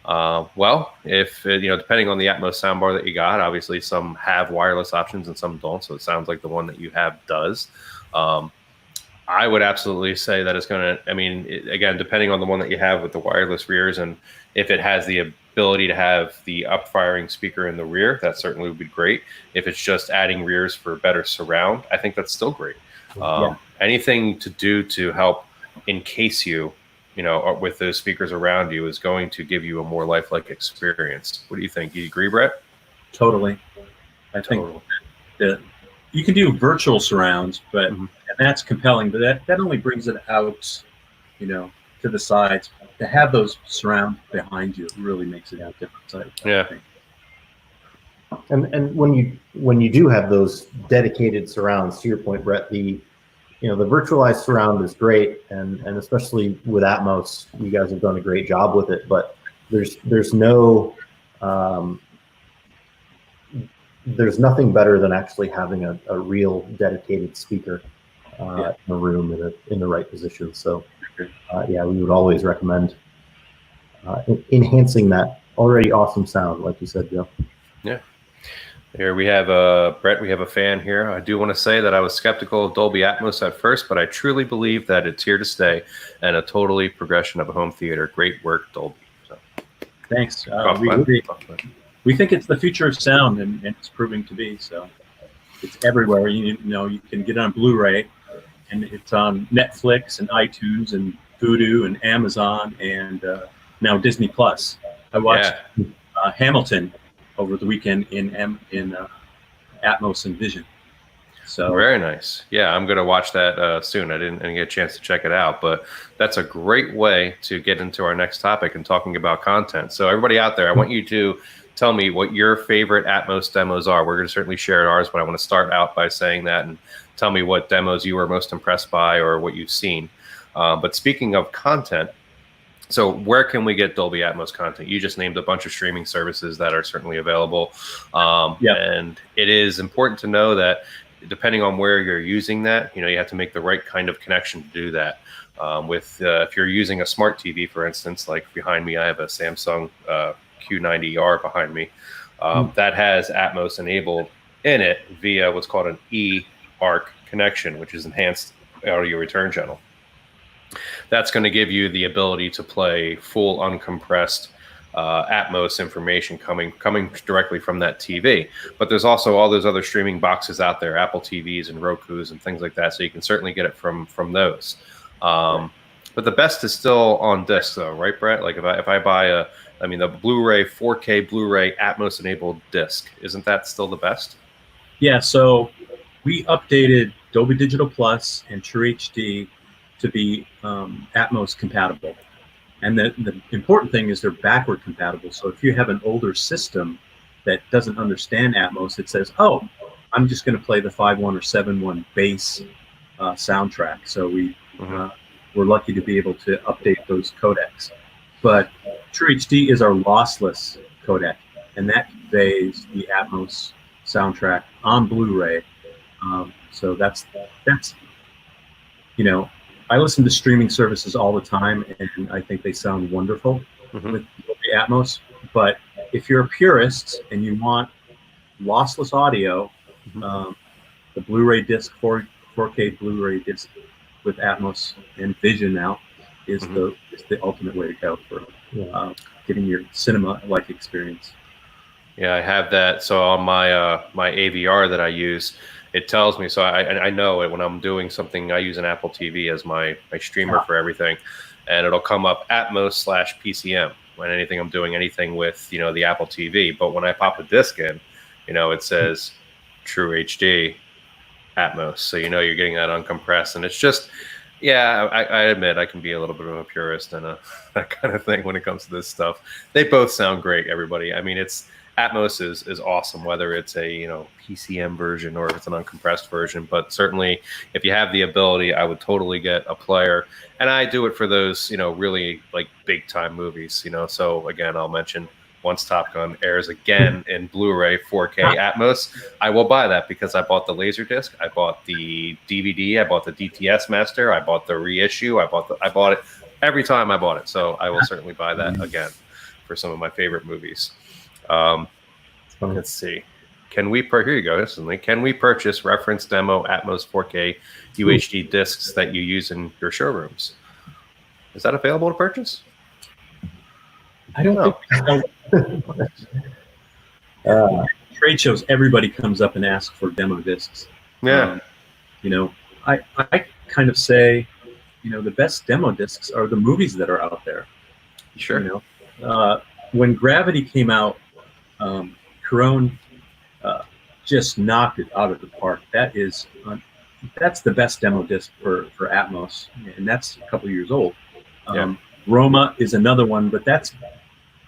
Speaker 1: Well, if depending on the Atmos soundbar that you got, obviously some have wireless options and some don't. So it sounds like the one that you have does. I would absolutely say that it's going to, again, depending on the one that you have with the wireless rears, and if it has the ability to have the up-firing speaker in the rear, that certainly would be great. If it's just adding rears for better surround, I think that's still great. Anything to do to help encase you, with those speakers around you is going to give you a more lifelike experience. What do you think? Do you agree, Brett?
Speaker 2: Totally. I think that you can do virtual surrounds, but and that's compelling, but that only brings it out, to the sides. To have those surround behind you really makes it a different side.
Speaker 1: Yeah.
Speaker 3: And when you do have those dedicated surrounds, to your point, Brett, the virtualized surround is great, and especially with Atmos, you guys have done a great job with it. But there's nothing better than actually having a real dedicated speaker in the room in the right position. So we would always recommend enhancing that already awesome sound, like you said, Joe.
Speaker 1: Yeah. Here we have Brett. We have a fan here. I do want to say that I was skeptical of Dolby Atmos at first, but I truly believe that it's here to stay and a totally progression of a home theater. Great work, Dolby. So,
Speaker 2: thanks. We think it's the future of sound, and it's proving to be. So it's everywhere. You can get it on Blu-ray, and it's on Netflix and iTunes and Vudu and Amazon and now Disney Plus. I watched Hamilton over the weekend in Atmos and Vision. So
Speaker 1: very nice. Yeah, I'm going to watch that soon. I didn't get a chance to check it out, but that's a great way to get into our next topic and talking about content. So everybody out there, I want you to tell me what your favorite Atmos demos are. We're going to certainly share ours, but I want to start out by saying that and tell me what demos you were most impressed by or what you've seen. But speaking of content, so where can we get Dolby Atmos content? You just named a bunch of streaming services that are certainly available. And it is important to know that depending on where you're using that, you have to make the right kind of connection to do that. If you're using a smart TV, for instance, like behind me, I have a Samsung Q90R behind me that has Atmos enabled in it via what's called an eARC connection, which is enhanced audio return channel. That's going to give you the ability to play full uncompressed Atmos information coming directly from that TV. But there's also all those other streaming boxes out there, Apple TVs and Rokus and things like that. So you can certainly get it from those. But the best is still on disc, though, right, Brett? Like if I buy the Blu-ray 4K Blu-ray Atmos enabled disc, isn't that still the best?
Speaker 2: Yeah. So we updated Dolby Digital Plus and True HD to be Atmos compatible. And the important thing is they're backward compatible. So if you have an older system that doesn't understand Atmos, it says, oh, I'm just going to play the 5.1 or 7.1 bass soundtrack. So we're lucky to be able to update those codecs. But True HD is our lossless codec, and that conveys the Atmos soundtrack on Blu-ray. So that's I listen to streaming services all the time, and I think they sound wonderful with Dolby Atmos. But if you're a purist and you want lossless audio, the Blu-ray disc, 4K Blu-ray disc with Atmos and Vision now is the ultimate way to go for getting your cinema-like experience.
Speaker 1: Yeah, I have that. So on my my AVR that I use, it tells me, so I know it when I'm doing something. I use an Apple TV as my streamer for everything, and it'll come up Atmos/PCM when I'm doing anything with the Apple TV. But when I pop a disc in, it says True HD Atmos, so you're getting that uncompressed, and it's just I admit I can be a little bit of a purist and that kind of thing when it comes to this stuff. They both sound great, everybody. I mean, Atmos is awesome, whether it's a PCM version or if it's an uncompressed version. But certainly, if you have the ability, I would totally get a player, and I do it for those really like big time movies. So again, I'll mention once Top Gun airs again in Blu-ray 4K Atmos, I will buy that because I bought the Laserdisc, I bought the DVD, I bought the DTS Master, I bought the reissue, I bought it every time I bought it. So I will certainly buy that again for some of my favorite movies. Let's see. Here you go. Can we purchase reference demo Atmos 4K UHD discs that you use in your showrooms? Is that available to purchase?
Speaker 2: I don't think trade shows, everybody comes up and asks for demo discs.
Speaker 1: Yeah.
Speaker 2: I kind of say, the best demo discs are the movies that are out there.
Speaker 1: Sure.
Speaker 2: When Gravity came out, Corone just knocked it out of the park. That's the best demo disc for Atmos, and that's a couple years old. Roma is another one, but that's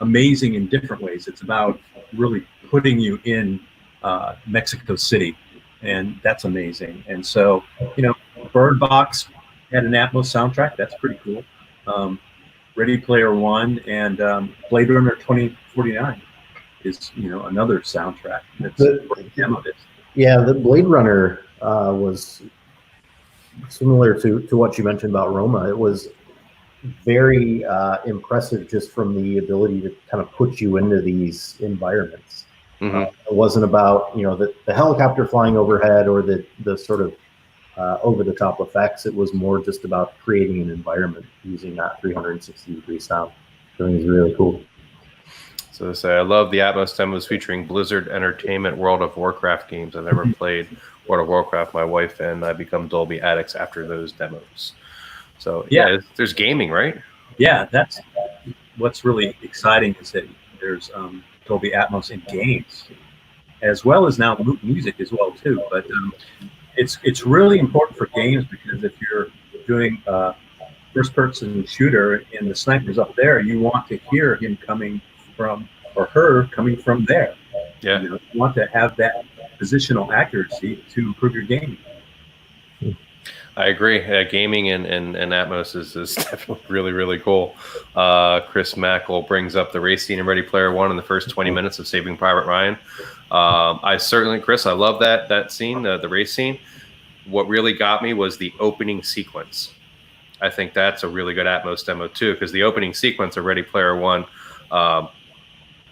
Speaker 2: amazing in different ways. It's about really putting you in Mexico City, and that's amazing. And so, Bird Box had an Atmos soundtrack. That's pretty cool. Ready Player One and Blade Runner 2049 is another soundtrack. That's demo disc.
Speaker 3: Yeah, the Blade Runner was similar to what you mentioned about Roma. It was very impressive just from the ability to kind of put you into these environments. It wasn't about the helicopter flying overhead or the sort of over-the-top effects. It was more just about creating an environment using that 360-degree sound. I think it's really cool.
Speaker 1: So to say, I love the Atmos demos featuring Blizzard Entertainment World of Warcraft games. I've never played World of Warcraft. My wife and I become Dolby addicts after those demos. So there's gaming, right?
Speaker 2: Yeah, that's what's really exciting is that there's Dolby Atmos in games, as well as now music as well too. But it's really important for games, because if you're doing a first-person shooter and the sniper's up there, you want to hear him coming from, or her coming from there.
Speaker 1: Yeah.
Speaker 2: You want to have that positional accuracy to improve your game.
Speaker 1: I agree. Gaming and Atmos is definitely really, really cool. Chris Mackel brings up the race scene in Ready Player One in the first 20 minutes of Saving Private Ryan. Chris, I love that scene, the race scene. What really got me was the opening sequence. I think that's a really good Atmos demo too, because the opening sequence of Ready Player One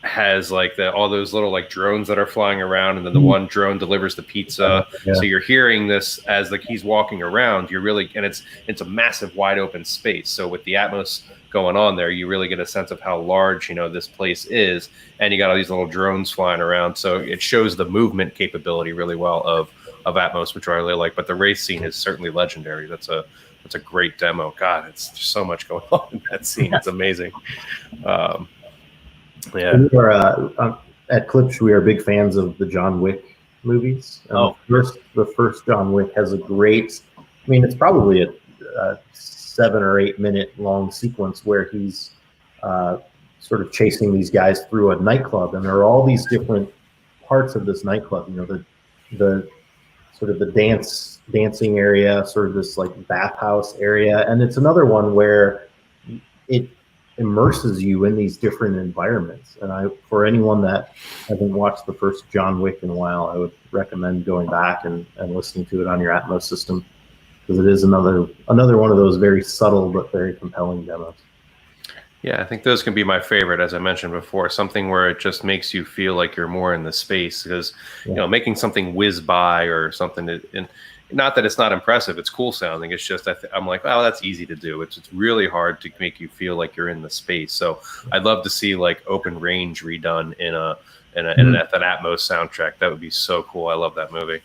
Speaker 1: has like all those little like drones that are flying around, and then the one drone delivers the pizza.
Speaker 3: Yeah.
Speaker 1: So you're hearing this as like he's walking around. You're really, and it's a massive wide open space. So with the Atmos going on there, you really get a sense of how large this place is, and you got all these little drones flying around. So it shows the movement capability really well of Atmos, which I really like. But the race scene is certainly legendary. That's a great demo. God, there's so much going on in that scene. It's amazing. Yeah.
Speaker 3: We are, at Klipsch, we are big fans of the John Wick movies. The first John Wick has a great, I mean, it's probably a 7 or 8 minute long sequence where he's sort of chasing these guys through a nightclub, and there are all these different parts of this nightclub. The sort of the dancing area, sort of this like bathhouse area, and it's another one where it immerses you in these different environments. And for anyone that hasn't watched the first John Wick in a while, I would recommend going back and listening to it on your Atmos system, because it is another one of those very subtle but very compelling demos.
Speaker 1: Yeah, I think those can be my favorite, as I mentioned before, something where it just makes you feel like you're more in the space, because making something whiz by or something, and not that it's not impressive, it's cool sounding. It's just I'm like, oh, that's easy to do. It's really hard to make you feel like you're in the space. So I'd love to see like Open Range redone in an Atmos soundtrack. That would be so cool. I love that movie.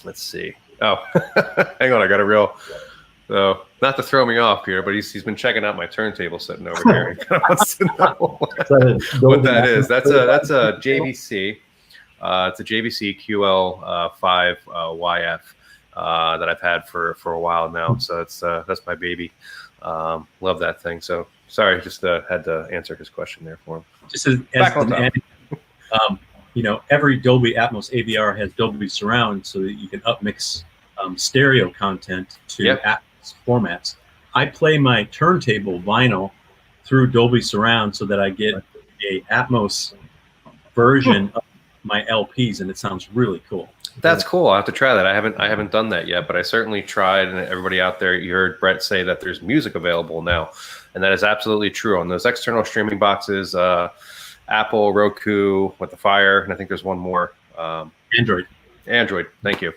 Speaker 1: Let's see. Oh, hang on, I got a real. So, not to throw me off here, but he's been checking out my turntable sitting over here. He kind of wants to know what that is. That's a JVC. It's a JVC QL5 YF that I've had for a while now. So that's my baby. Love that thing. So sorry, just had to answer his question there for him.
Speaker 2: Just as an end, every Dolby Atmos AVR has Dolby Surround, so that you can upmix stereo content to Atmos formats. I play my turntable vinyl through Dolby Surround so that I get a Atmos version of my LPs, and it sounds really cool.
Speaker 1: That's cool. I'll have to try that. I haven't done that yet, but I certainly tried. And everybody out there, you heard Brett say that there's music available now, and that is absolutely true on those external streaming boxes. Apple, Roku, with the Fire, and I think there's one more.
Speaker 2: Android.
Speaker 1: Thank you.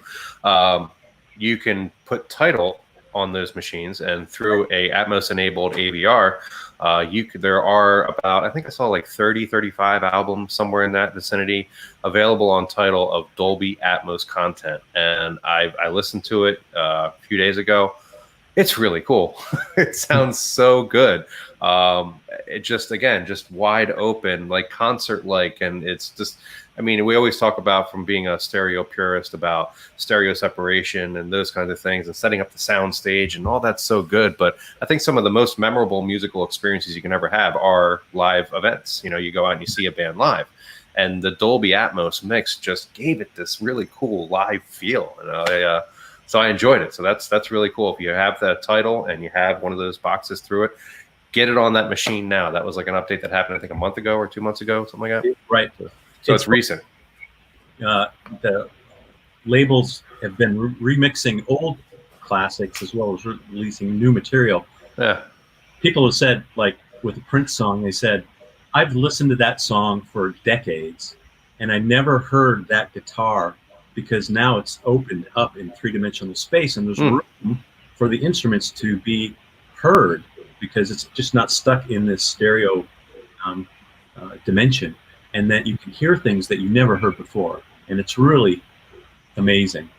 Speaker 1: You can put Tidal on those machines, and through a Atmos-enabled AVR, there are about, I think I saw like 30, 35 albums somewhere in that vicinity available on Tidal of Dolby Atmos content. And I listened to it a few days ago. It's really cool. It sounds so good. It just wide open, like concert-like, and it's just, I mean, we always talk about, from being a stereo purist, about stereo separation and those kinds of things and setting up the sound stage and all that's so good. But I think some of the most memorable musical experiences you can ever have are live events. You go out and you see a band live, and the Dolby Atmos mix just gave it this really cool live feel. So I enjoyed it. So that's really cool. If you have the Tidal and you have one of those boxes through it, get it on that machine now. That was like an update that happened, I think, a month ago or 2 months ago, something like that.
Speaker 2: Right.
Speaker 1: So it's recent.
Speaker 2: The labels have been remixing old classics as well as releasing new material.
Speaker 1: Yeah.
Speaker 2: People have said, like with the Prince song, they said, I've listened to that song for decades, and I never heard that guitar, because now it's opened up in three-dimensional space, and there's room for the instruments to be heard, because it's just not stuck in this stereo dimension, and that you can hear things that you never heard before, and it's really amazing.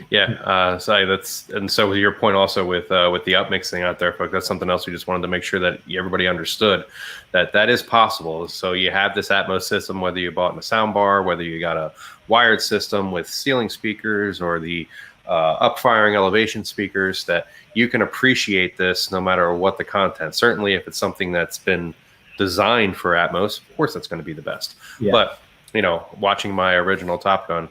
Speaker 1: Yeah, so with your point also with the upmixing out there, folks, that's something else we just wanted to make sure that everybody understood that is possible. So you have this Atmos system, whether you bought in a sound bar, whether you got a wired system with ceiling speakers or the up-firing elevation speakers, that you can appreciate this no matter what the content. Certainly, if it's something that's been designed for Atmos, of course, that's going to be the best. Yeah. But watching my original Top Gun,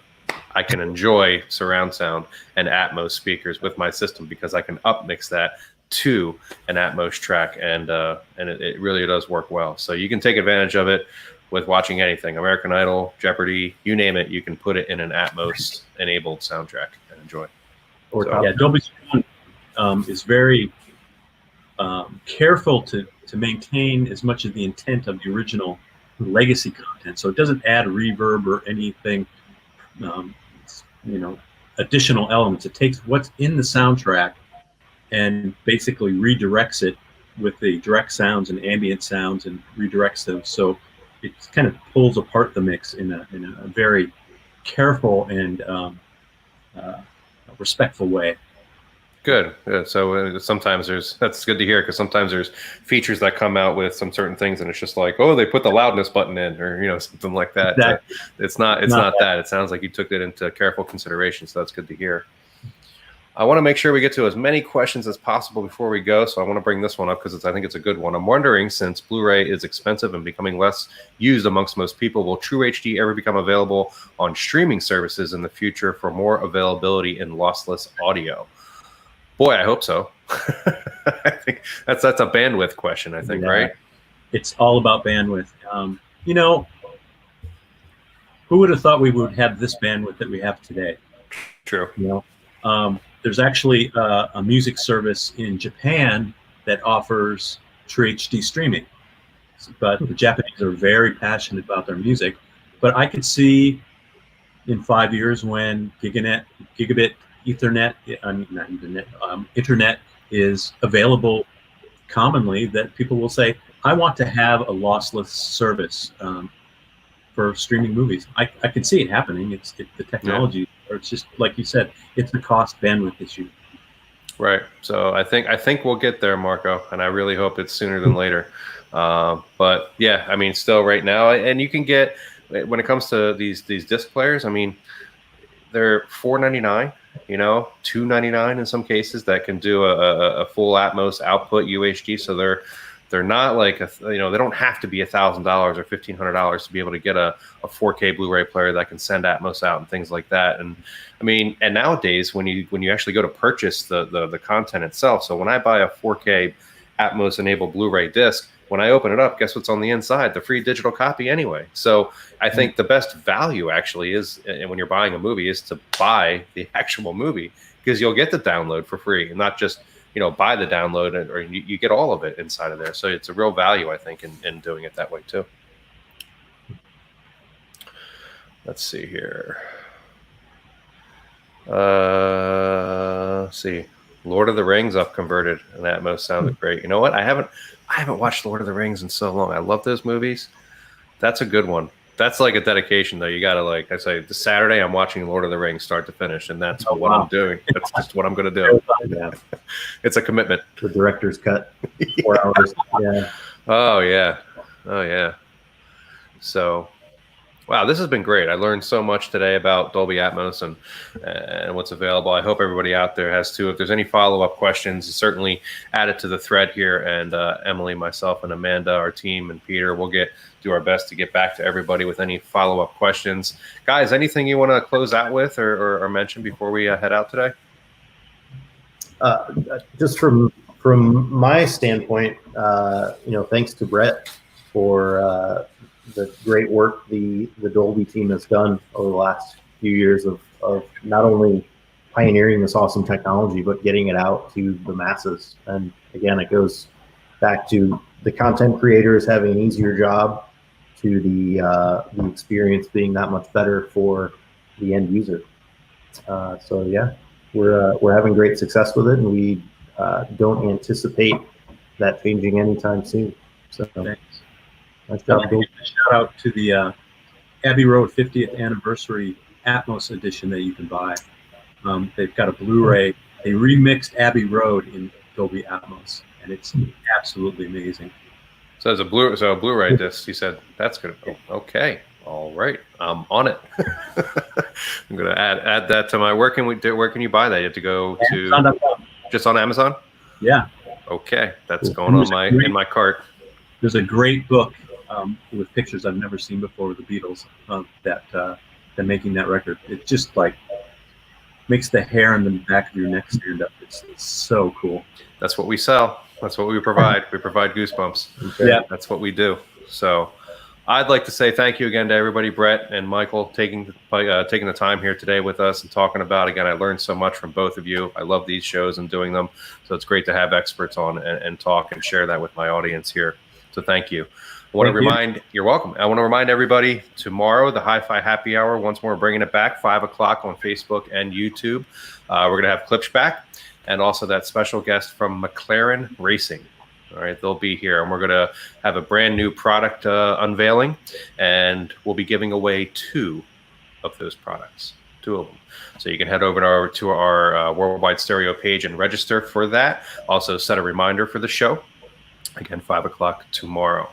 Speaker 1: I can enjoy surround sound and Atmos speakers with my system because I can upmix that to an Atmos track, and it really does work well. So you can take advantage of it with watching anything, American Idol, Jeopardy, you name it. You can put it in an Atmos enabled soundtrack and enjoy.
Speaker 2: Dolby Sound is very careful to maintain as much of the intent of the original legacy content, so it doesn't add reverb or anything, additional elements. It takes what's in the soundtrack and basically redirects it with the direct sounds and ambient sounds and redirects them. So it kind of pulls apart the mix in a very careful and respectful way.
Speaker 1: Good. So sometimes that's good to hear, because sometimes there's features that come out with some certain things and it's just like, oh, they put the loudness button in, or something like that.
Speaker 2: Exactly.
Speaker 1: It's not that. It sounds like you took it into careful consideration, so that's good to hear. I want to make sure we get to as many questions as possible before we go, so I want to bring this one up because I think it's a good one. I'm wondering, since Blu-ray is expensive and becoming less used amongst most people, will True HD ever become available on streaming services in the future for more availability in lossless audio? Boy, I hope so. I think that's a bandwidth question, I think, right?
Speaker 2: It's all about bandwidth. Who would have thought we would have this bandwidth that we have today?
Speaker 1: True.
Speaker 2: There's actually a music service in Japan that offers True HD streaming, but the Japanese are very passionate about their music. But I could see in 5 years when gigabit Ethernet, internet is available commonly, that people will say, I want to have a lossless service for streaming movies. I can see it happening. It's the technology, or it's just like you said, it's the cost bandwidth issue.
Speaker 1: Right. So I think we'll get there, Marco, and I really hope it's sooner than later. But yeah, I mean, still right now, and you can get, when it comes to these disc players, I mean, they're $4.99. $2.99 in some cases, that can do a full Atmos output UHD. So they're not like they don't have to be $1,000 or $1,500 to be able to get a 4K Blu-ray player that can send Atmos out and things like that. And I mean, and nowadays when you actually go to purchase the content itself, so when I buy a 4K Atmos enabled Blu-ray disc, when I open it up, guess what's on the inside? The free digital copy anyway. So I think the best value actually is, when you're buying a movie, is to buy the actual movie, because you'll get the download for free, and not just buy the download, or you get all of it inside of there. So it's a real value, I think, in doing it that way too. Let's see here. Let's see. Lord of the Rings up converted, and Atmos sounded great. You know what? I haven't watched Lord of the Rings in so long. I love those movies. That's a good one. That's like a dedication, though. You gotta, like I say, this Saturday I'm watching Lord of the Rings start to finish, and that's what I'm doing. That's just what I'm gonna do.
Speaker 3: Yeah.
Speaker 1: It's a commitment.
Speaker 3: The director's cut, 4 hours. Yeah.
Speaker 1: Oh yeah. So, wow, this has been great. I learned so much today about Dolby Atmos and what's available. I hope everybody out there has too. If there's any follow-up questions, certainly add it to the thread here. And Emily, myself, and Amanda, our team, and Peter, we'll do our best to get back to everybody with any follow-up questions. Guys, anything you want to close out with or mention before we head out today?
Speaker 3: Just from my standpoint, thanks to Brett for the great work the Dolby team has done over the last few years of not only pioneering this awesome technology, but getting it out to the masses. And again, it goes back to the content creators having an easier job, to the experience being that much better for the end user. So yeah, we're having great success with it, and we don't anticipate that changing anytime soon. So
Speaker 2: thanks.
Speaker 3: Nice job.
Speaker 2: Shout out to the Abbey Road 50th anniversary Atmos edition that you can buy. They've got a Blu-ray. They remixed Abbey Road in Dolby Atmos, and it's absolutely amazing.
Speaker 1: So there's a Blu-ray disc. You said that's good. Oh, okay, all right, I'm on it. I'm gonna add that to my. Where can you buy that? You have to go to
Speaker 2: Amazon.com.
Speaker 1: Just on Amazon.
Speaker 2: Yeah.
Speaker 1: Okay, that's going on in my cart.
Speaker 2: There's a great book with pictures I've never seen before of the Beatles that making that record. It just like makes the hair on the back of your neck stand up. It's so cool.
Speaker 1: That's what we sell. That's what we provide. We provide goosebumps.
Speaker 3: Okay.
Speaker 2: Yeah.
Speaker 1: That's what we do. So I'd like to say thank you again to everybody, Brett and Michael, taking the time here today with us and talking about, again, I learned so much from both of you. I love these shows and doing them. So it's great to have experts on and talk and share that with my audience here. So thank you. You're welcome. I want to remind everybody tomorrow, the Hi-Fi Happy Hour, once more bringing it back, 5 o'clock on Facebook and YouTube. We're going to have Clips back and also that special guest from McLaren Racing. All right, they'll be here, and we're going to have a brand new product unveiling, and we'll be giving away 2 of those products, 2 of them. So you can head over to our Worldwide Stereo page and register for that. Also set a reminder for the show. Again, 5 o'clock tomorrow.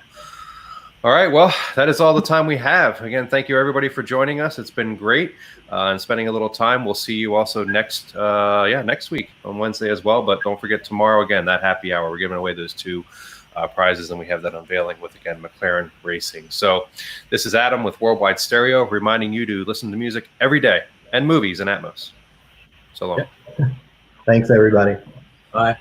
Speaker 1: All right, well, that is all the time we have. Again, thank you, everybody, for joining us. It's been great and spending a little time. We'll see you also next week on Wednesday as well. But don't forget tomorrow, again, that happy hour. We're giving away those 2 prizes, and we have that unveiling with, again, McLaren Racing. So this is Adam with Worldwide Stereo, reminding you to listen to music every day and movies in Atmos. So long.
Speaker 3: Thanks, everybody.
Speaker 2: Bye.